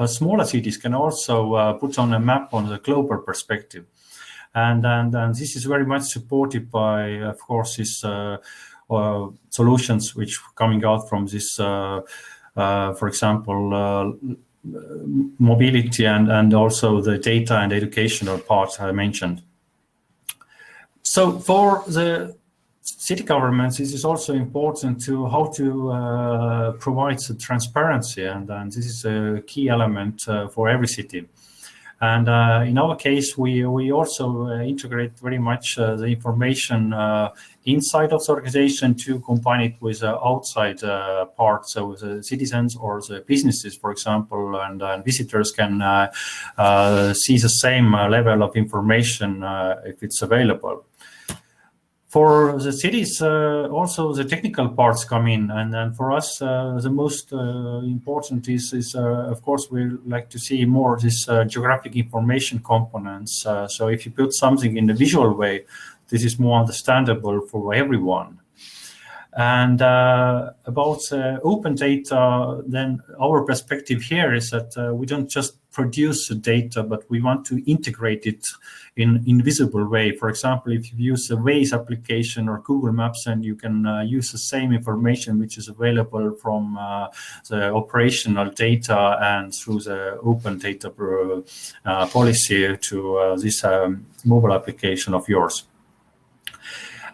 smaller cities can also put on a map on the global perspective, and this is very much supported by, of course, these solutions which coming out from this, for example, mobility and also the data and educational parts I mentioned. So for the city governments, this is also important to how to provide the transparency, and this is a key element for every city. And in our case, we also integrate very much the information inside of the organization to combine it with outside parts, so the citizens or the businesses, for example, and visitors can see the same level of information if it's available. For the cities, also the technical parts come in, and for us, the most important is of course, we like to see more this geographic information components. So if you put something in a visual way, this is more understandable for everyone. And about open data, then our perspective here is that we don't just produce the data, but we want to integrate it in invisible way. For example, if you use the Waze application or Google Maps, and you can use the same information which is available from the operational data and through the open data policy to this mobile application of yours.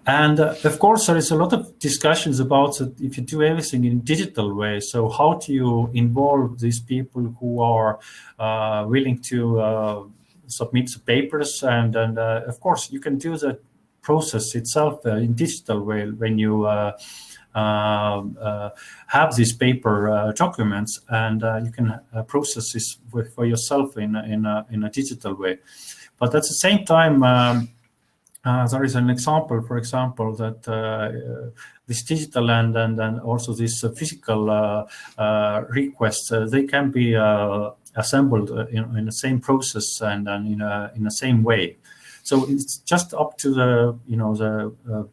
And of course, there is a lot of discussions about that if you do everything in digital way. So how do you involve these people who are willing to submit the papers? And of course, you can do the process itself in digital way when you have these paper documents, and you can process this for yourself in a digital way. But at the same time, there is an example, for example, that this digital and also this physical requests, they can be assembled in the same process and in the same way. So it's just up to the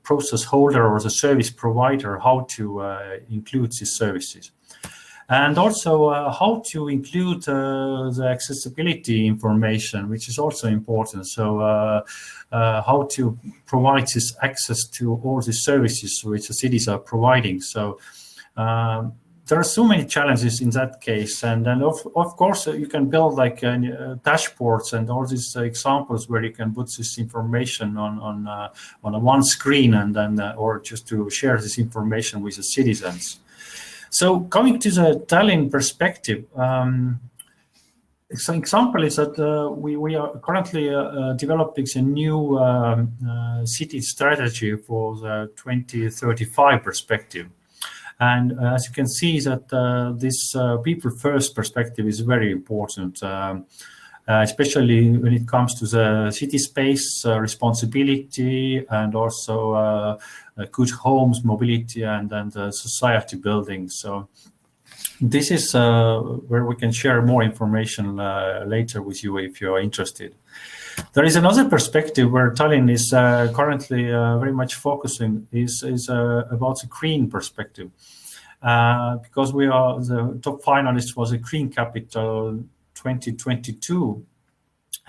process holder or the service provider how to include these services. And also how to include the accessibility information, which is also important. So how to provide this access to all the services which the cities are providing. So there are so many challenges in that case. And then of course you can build like dashboards and all these examples where you can put this information on one screen and then or just to share this information with the citizens. So coming to the Tallinn perspective, an example is that we are currently developing a new city strategy for the 2035 perspective. And as you can see that this people first perspective is very important, especially when it comes to the city space responsibility and also good homes, mobility, and the society building. So this is where we can share more information later with you if you are interested. There is another perspective where Tallinn is currently very much focusing is about the green perspective, because we are the top finalist was a Green Capital 2022,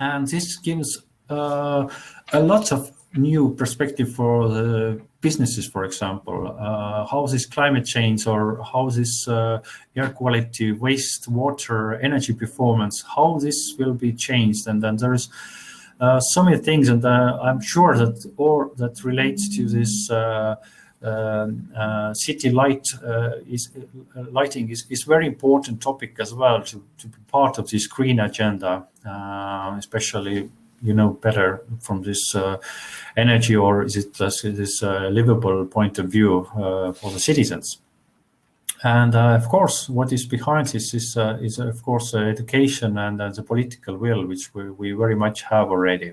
and this gives a lot of new perspective for the businesses, for example, how this climate change or how this air quality, waste, water, energy performance, how this will be changed. And then there is so many things, and I'm sure that all that relates to this city lighting is very important topic as well to be part of this green agenda, especially better from this energy or is it this livable point of view for the citizens. And of course, what is behind this is of course education and the political will, which we very much have already.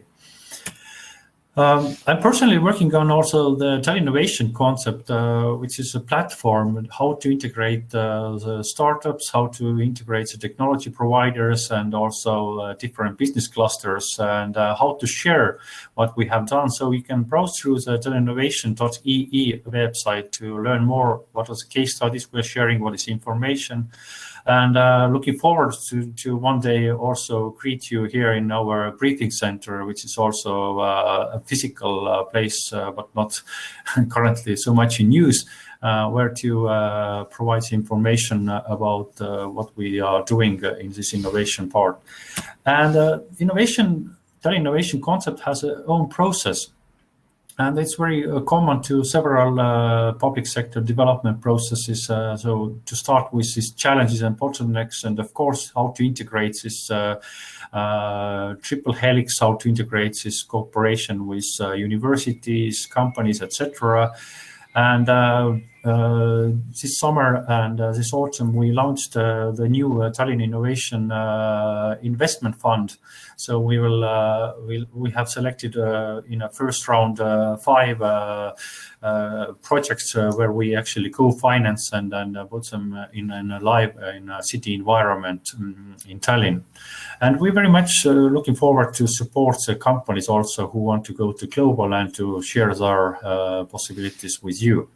I'm personally working on also the Tallinnovation concept, which is a platform how to integrate the startups, how to integrate the technology providers and also different business clusters, and how to share what we have done. So you can browse through the tallinnovation.ee website to learn more what are the case studies we're sharing, what is information. And looking forward to one day also greet you here in our briefing center, which is also a physical place, but not currently so much in use, where to provide information about what we are doing in this innovation part. And Tallinnovation concept has its own process. And it's very common to several public sector development processes. So to start with these challenges and bottlenecks, and of course, how to integrate this triple helix, how to integrate this cooperation with universities, companies, etc. And this summer and this autumn, we launched the new Tallinn Innovation Investment Fund. So we have selected in a first round 5 projects where we actually co-finance and put them in a city environment in Tallinn. And we're very much looking forward to support the companies also who want to go to global and to share their possibilities with you.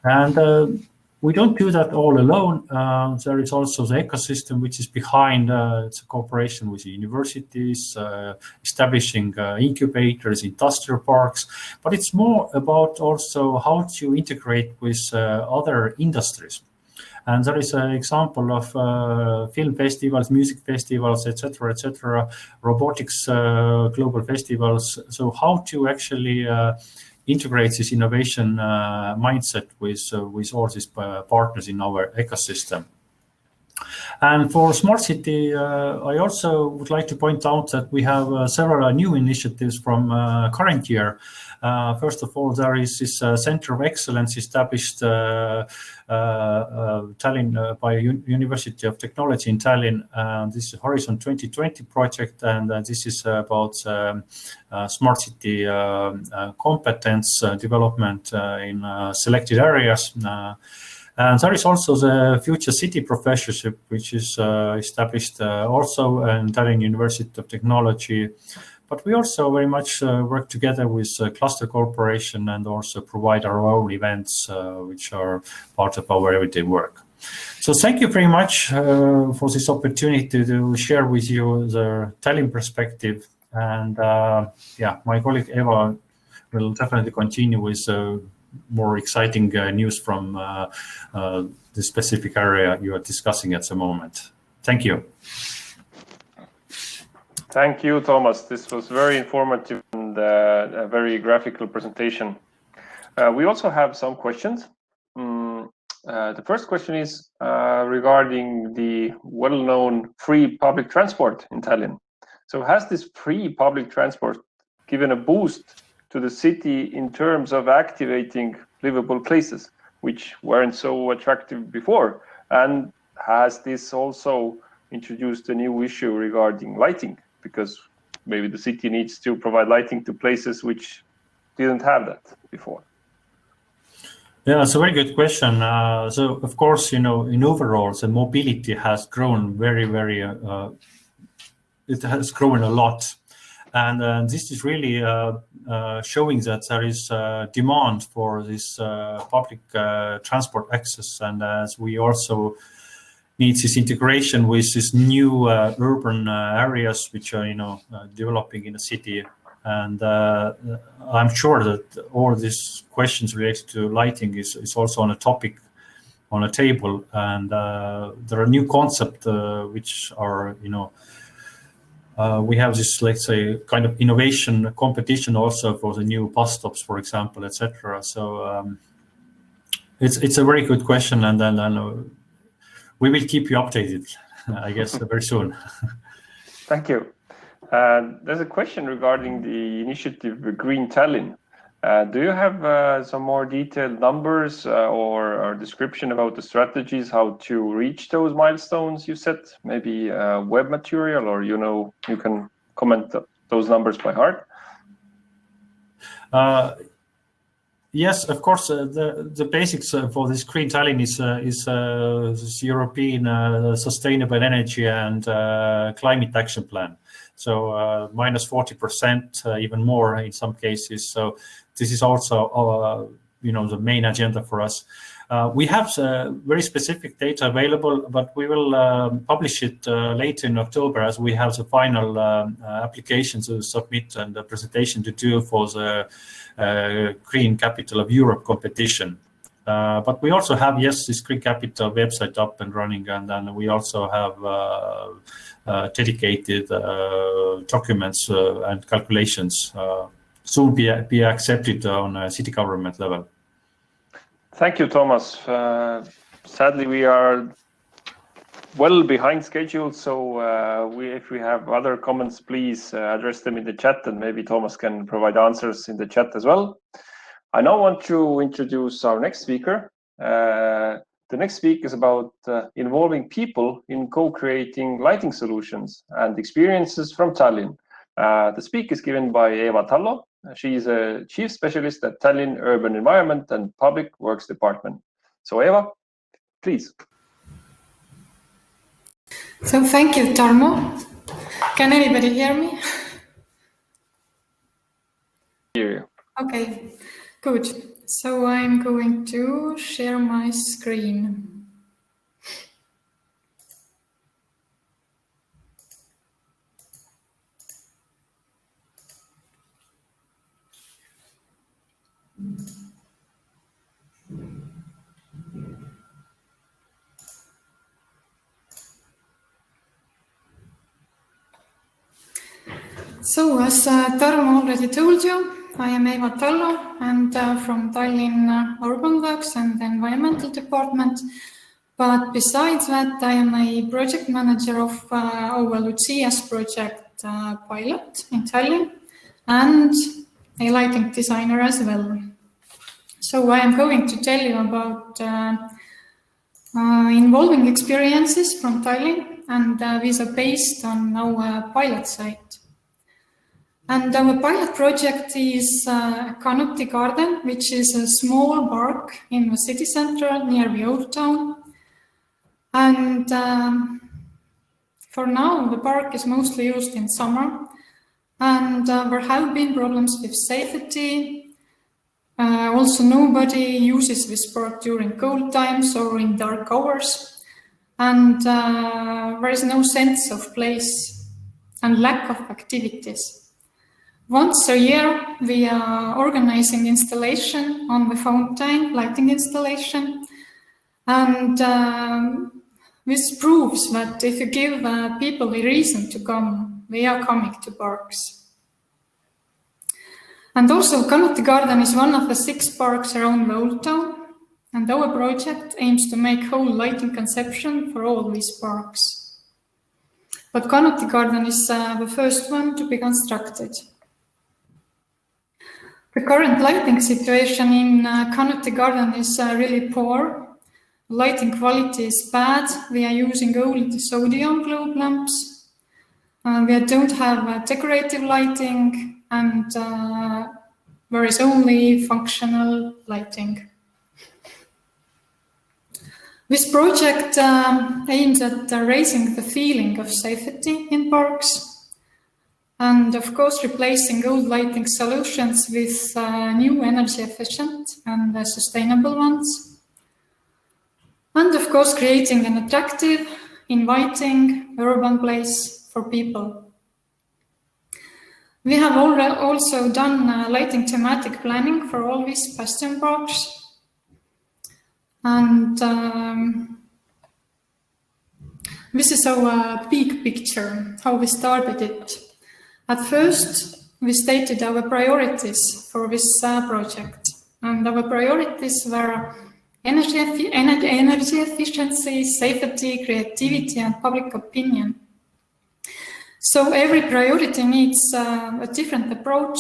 And we don't do that all alone. There is also the ecosystem which is behind it's a cooperation with the universities, establishing incubators, industrial parks, but it's more about also how to integrate with other industries. And there is an example of film festivals, music festivals, etc., robotics global festivals. So how to actually integrate this innovation mindset with all these partners in our ecosystem. And for Smart City, I also would like to point out that we have several new initiatives from current year. First of all, there is this Center of Excellence established Tallinn by University of Technology in Tallinn. This is Horizon 2020 project, and this is about Smart City competence development in selected areas. And there is also the Future City Professorship, which is established also in Tallinn University of Technology. But we also very much work together with Cluster Corporation and also provide our own events, which are part of our everyday work. So thank you very much for this opportunity to share with you the Tallinn perspective. And yeah, my colleague Eva will definitely continue with more exciting news from the specific area you are discussing at the moment. Thank you. Thank you, Toomas. This was very informative and a very graphical presentation. We also have some questions. The first question is regarding the well-known free public transport in Tallinn. So has this free public transport given a boost to the city in terms of activating livable places, which weren't so attractive before? And has this also introduced a new issue regarding lighting? Because maybe the city needs to provide lighting to places which didn't have that before. Yeah, it's a very good question. So, of course, you know, in overall, the mobility has grown it has grown a lot. And this is really showing that there is demand for this public transport access. And as we also need this integration with these new urban areas which are, developing in the city. And I'm sure that all these questions related to lighting is also on a topic, on a table. And there are new concepts which are, we have this, let's say, kind of innovation competition also for the new bus stops, for example, etc. So it's a very good question, and then we will keep you updated, I guess, very soon. Thank you. There's a question regarding the initiative Green Tallinn. Do you have some more detailed numbers or description about the strategies, how to reach those milestones you set? Maybe web material, or you can comment those numbers by heart? Yes, of course. The basics for this Green Tallinn is this European Sustainable Energy and Climate Action Plan. So minus 40%, even more in some cases. So this is also, the main agenda for us. We have very specific data available, but we will publish it later in October, as we have the final application to submit and the presentation to do for the Green Capital of Europe competition. But we also have, yes, this Green Capital website up and running, and then we also have dedicated documents and calculations soon be accepted on city government level. Thank you, Toomas. Sadly, we are well behind schedule, so if we have other comments, please address them in the chat, and maybe Toomas can provide answers in the chat as well. I now want to introduce our next speaker. The next speaker is about involving people in co-creating lighting solutions and experiences from Tallinn. The speak is given by Eva Tallo. She is a chief specialist at Tallinn Urban Environment and Public Works Department. So Eva, please. So thank you, Tarmo. Can anybody hear me? Hear you. Okay, good. So I'm going to share my screen. So as Tarmo already told you, I am Eva Tallo and from Tallinn Urban Works and Environmental Department. But besides that, I am a project manager of our LUCIA's project pilot in Tallinn and a lighting designer as well. So I am going to tell you about involving experiences from Tallinn, and these are based on our pilot site. And our pilot project is Keynote Garden, which is a small park in the city center near the old town. And for now, the park is mostly used in summer, and there have been problems with safety. Also, nobody uses this park during cold times or in dark hours, and there is no sense of place and lack of activities. Once a year, we are organizing installation on the fountain, lighting installation, and this proves that if you give people a reason to come, they are coming to parks. And also, Keynote Garden is one of the 6 parks around the old town, and our project aims to make whole lighting conception for all these parks. But Keynote Garden is the first one to be constructed. The current lighting situation in Keynote Garden is really poor. Lighting quality is bad. We are using old sodium globe lamps. We don't have decorative lighting, and there is only functional lighting. This project aims at raising the feeling of safety in parks, and of course replacing old lighting solutions with new energy efficient and sustainable ones. And of course, creating an attractive, inviting urban place for people. We have also done lighting thematic planning for all these bastion parks. And this is our big picture, how we started it. At first, we stated our priorities for this project. And our priorities were energy efficiency, safety, creativity, and public opinion. So every priority needs a different approach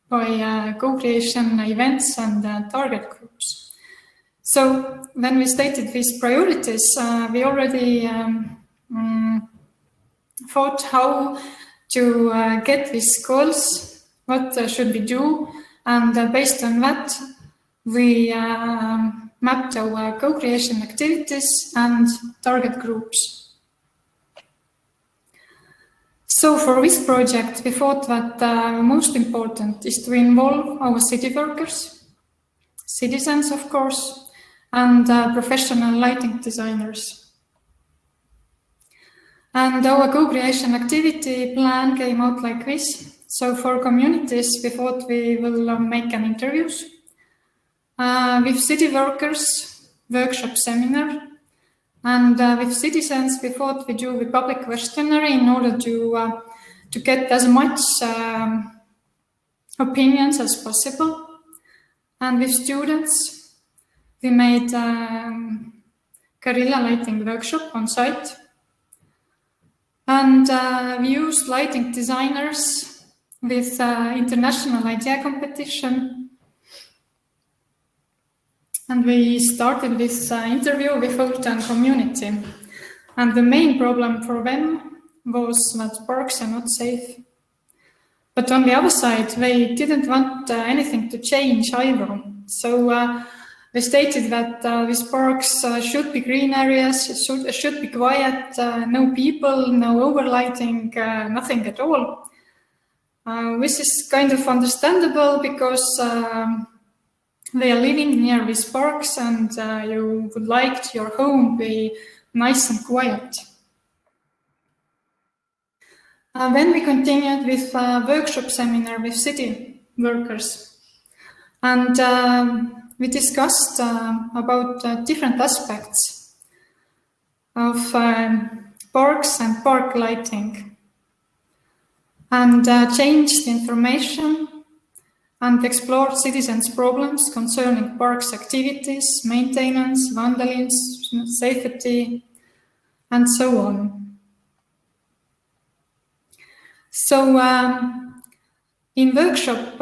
by co-creation events and target groups. So when we stated these priorities, we already thought how to get these goals, what should we do, and based on that, we mapped our co-creation activities and target groups. So for this project, we thought that most important is to involve our city workers, citizens, of course, and professional lighting designers. And our co-creation activity plan came out like this. So for communities, we thought we will make an interviews. With city workers, workshop seminar, and with citizens, we thought we do the public questionnaire in order to get as much opinions as possible. And with students, we made guerrilla lighting workshop on site. And we used lighting designers with international idea competition. And we started this interview with old town community. And the main problem for them was that parks are not safe. But on the other side, they didn't want anything to change either. So they stated that these parks should be green areas, should be quiet, no people, no overlighting, nothing at all. This is kind of understandable because they are living near these parks and you would like your home be nice and quiet. Then we continued with a workshop seminar with city workers. And we discussed about different aspects of parks and park lighting. And changed information and explored citizens' problems concerning parks activities, maintenance, vandalism, safety, and so on. So in workshop,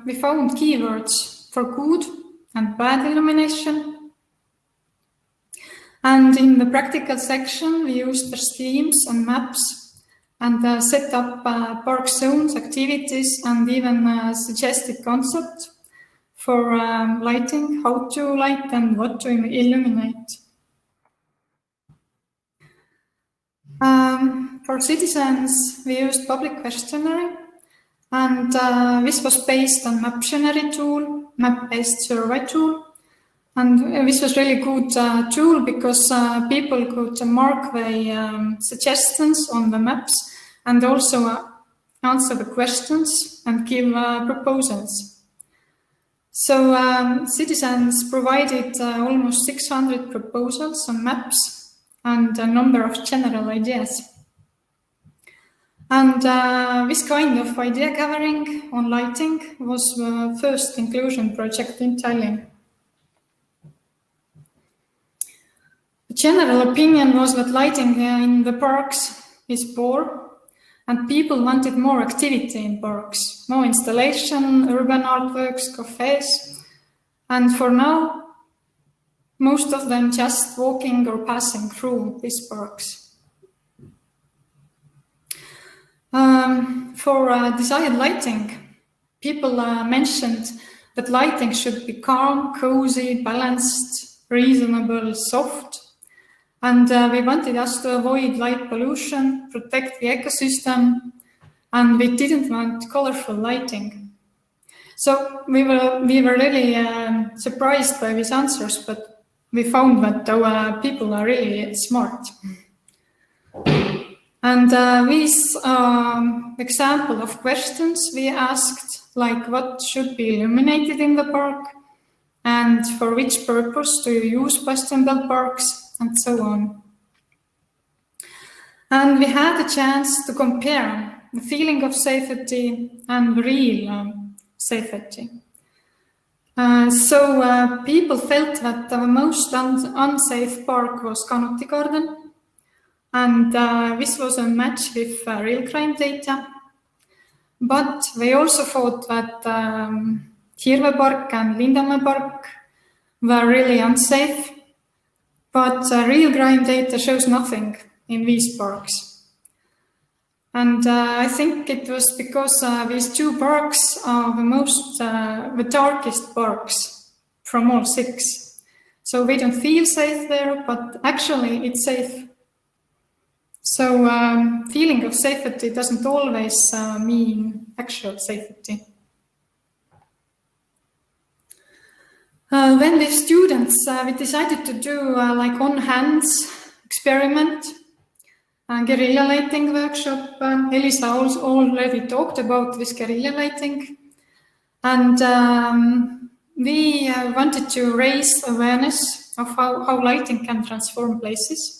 we found keywords for good and bad illumination. And in the practical section, we used the schemes and maps and set up park zones, activities, and even suggested concept for lighting, how to light and what to illuminate. For citizens, we used public questionnaire, and this was based on Maptionary tool, map-based survey tool. And this was really good tool because people could mark their suggestions on the maps and also answer the questions and give proposals. So citizens provided almost 600 proposals on maps and a number of general ideas. And this kind of idea gathering on lighting was the first inclusion project in Tallinn. The general opinion was that lighting in the parks is poor, and people wanted more activity in parks, more installation, urban artworks, cafes, and for now, most of them just walking or passing through these parks. For desired lighting, people mentioned that lighting should be calm, cozy, balanced, reasonable, soft. And we wanted us to avoid light pollution, protect the ecosystem, and we didn't want colorful lighting. So we were really surprised by these answers, but we found that our people are really smart. And this example of questions we asked, like what should be illuminated in the park, and for which purpose do you use Bastion Belt parks, and so on. And we had a chance to compare the feeling of safety and real safety. So people felt that the most unsafe park was Keynote Garden, and this was a match with real crime data. But they also thought that Hirve Park and Lindamäe Park were really unsafe. But real crime data shows nothing in these parks. And I think it was because these two parks are the darkest parks from all 6. So we don't feel safe there, but actually it's safe. So feeling of safety doesn't always mean actual safety. When with students, we decided to do like on-hands experiment, guerrilla lighting workshop. Elisa already talked about this guerrilla lighting. And we wanted to raise awareness of how lighting can transform places.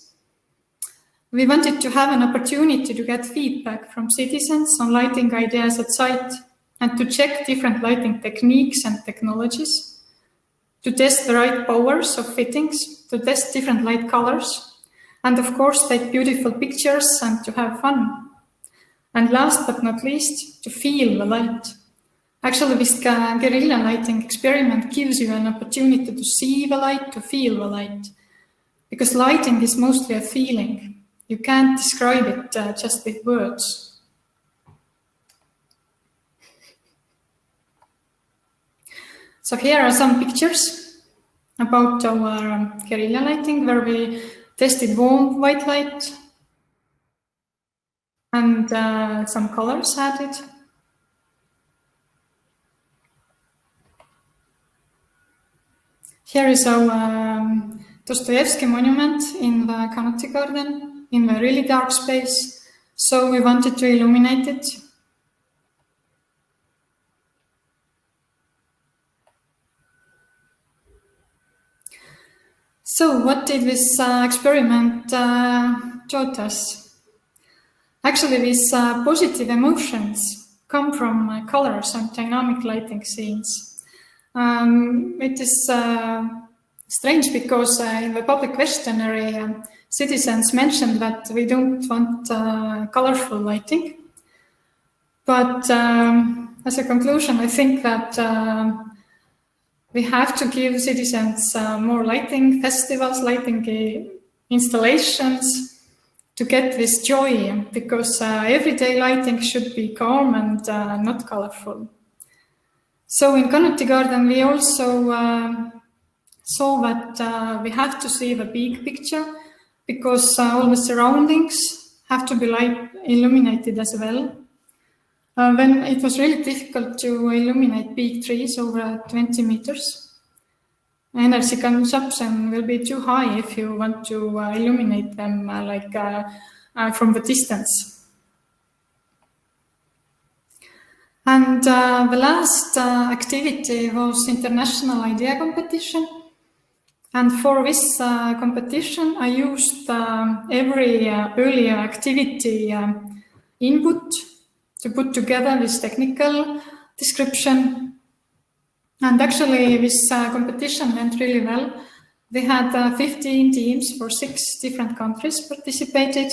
We wanted to have an opportunity to get feedback from citizens on lighting ideas at site and to check different lighting techniques and technologies, to test the right powers of fittings, to test different light colors, and of course take beautiful pictures and to have fun. And last but not least, to feel the light. Actually, this guerrilla lighting experiment gives you an opportunity to see the light, to feel the light, because lighting is mostly a feeling. You can't describe it just with words. So here are some pictures about our guerrilla lighting, where we tested warm white light and some colors added. Here is our Dostoevsky monument in the Keynote Garden, in a really dark space. So we wanted to illuminate it. So what did this experiment taught us? Actually, these positive emotions come from colors and dynamic lighting scenes. It is strange because in the public questionnaire, citizens mentioned that we don't want colorful lighting. But as a conclusion, I think that we have to give citizens more lighting festivals, lighting installations to get this joy, because everyday lighting should be calm and not colorful. So in Keynote Garden, we also saw that we have to see the big picture, because all the surroundings have to be illuminated as well. When it was really difficult to illuminate big trees over 20 meters, energy consumption will be too high if you want to illuminate them from the distance. And the last activity was international idea competition. And for this competition, I used every earlier activity input to put together this technical description. And actually, this competition went really well. They had 15 teams for 6 different countries participated,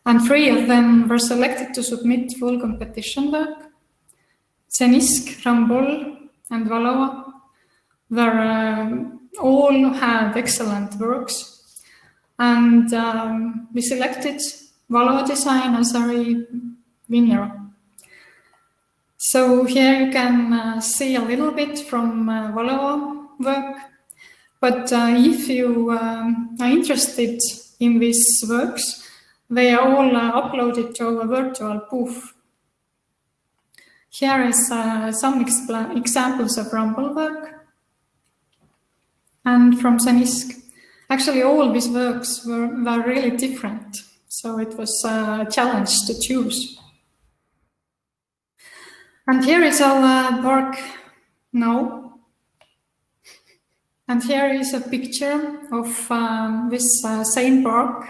and 3 of them were selected to submit full competition work. Zenisk, Rambol, and Valova all had excellent works. And we selected Valova design as our winner. So here you can see a little bit from Valova work, but if you are interested in these works, they are all uploaded to our virtual booth. Here is some examples of Rumble work and from Zenisk. Actually, all these works were really different, so it was a challenge to choose. And here is our park now. And here is a picture of this same park,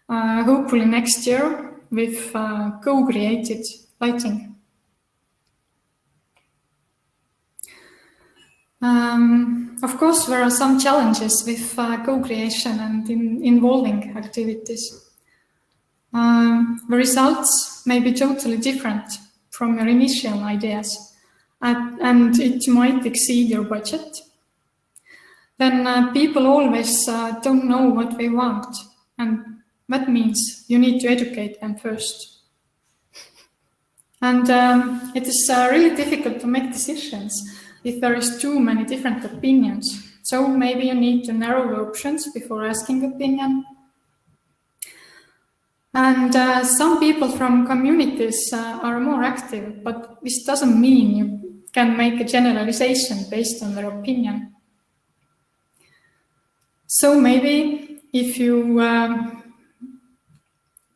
hopefully next year, with co-created lighting. Of course, there are some challenges with co-creation and involving activities. The results may be totally different from your initial ideas, and it might exceed your budget. Then people always don't know what they want, and that means you need to educate them first. And it is really difficult to make decisions if there is too many different opinions. So maybe you need to narrow the options before asking opinion. And some people from communities are more active, but this doesn't mean you can make a generalization based on their opinion. So maybe if you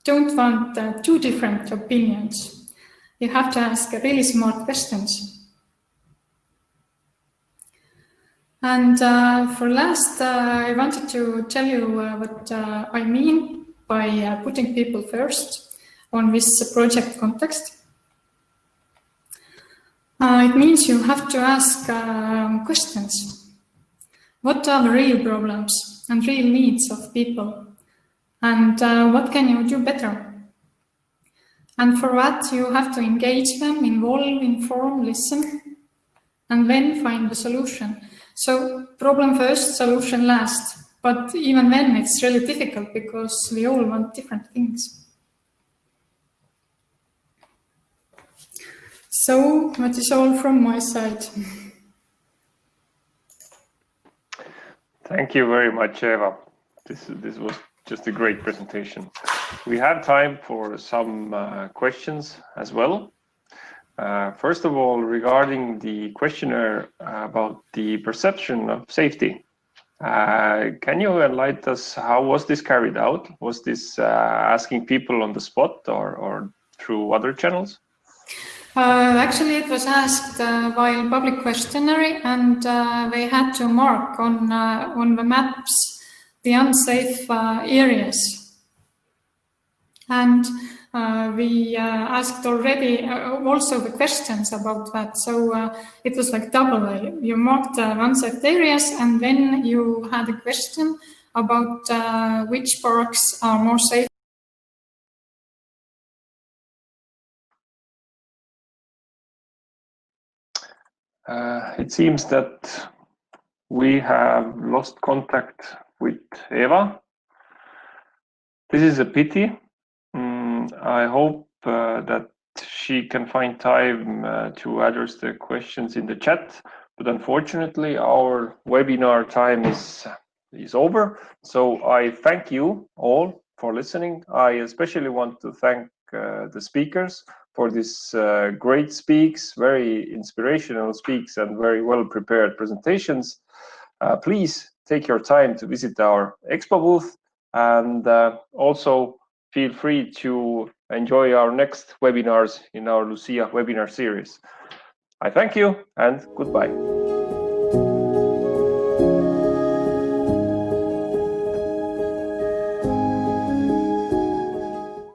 don't want 2 different opinions, you have to ask really smart questions. And for last, I wanted to tell you what I mean by putting people first on this project context. It means you have to ask questions. What are the real problems and real needs of people? And what can you do better? And for that, you have to engage them, involve, inform, listen, and then find the solution. So problem first, solution last. But even then, it's really difficult because we all want different things. So that is all from my side. Thank you very much, Eva. This was just a great presentation. We have time for some questions as well. First of all, regarding the questionnaire about the perception of safety, can you enlighten us, how was this carried out? Was this asking people on the spot or through other channels? Actually, it was asked while public questionnaire, and they had to mark on the maps the unsafe areas. And we asked already also the questions about that. So it was like double. You marked unsafe areas, and then you had a question about which parks are more safe. It seems that we have lost contact with Eva. This is a pity. I hope that she can find time to address the questions in the chat, but unfortunately our webinar time is over. So I thank you all for listening. I especially want to thank the speakers for this great speaks, very inspirational speaks, and very well prepared presentations. Please take your time to visit our expo booth, and also feel free to enjoy our next webinars in our LUCIA webinar series. I thank you and goodbye.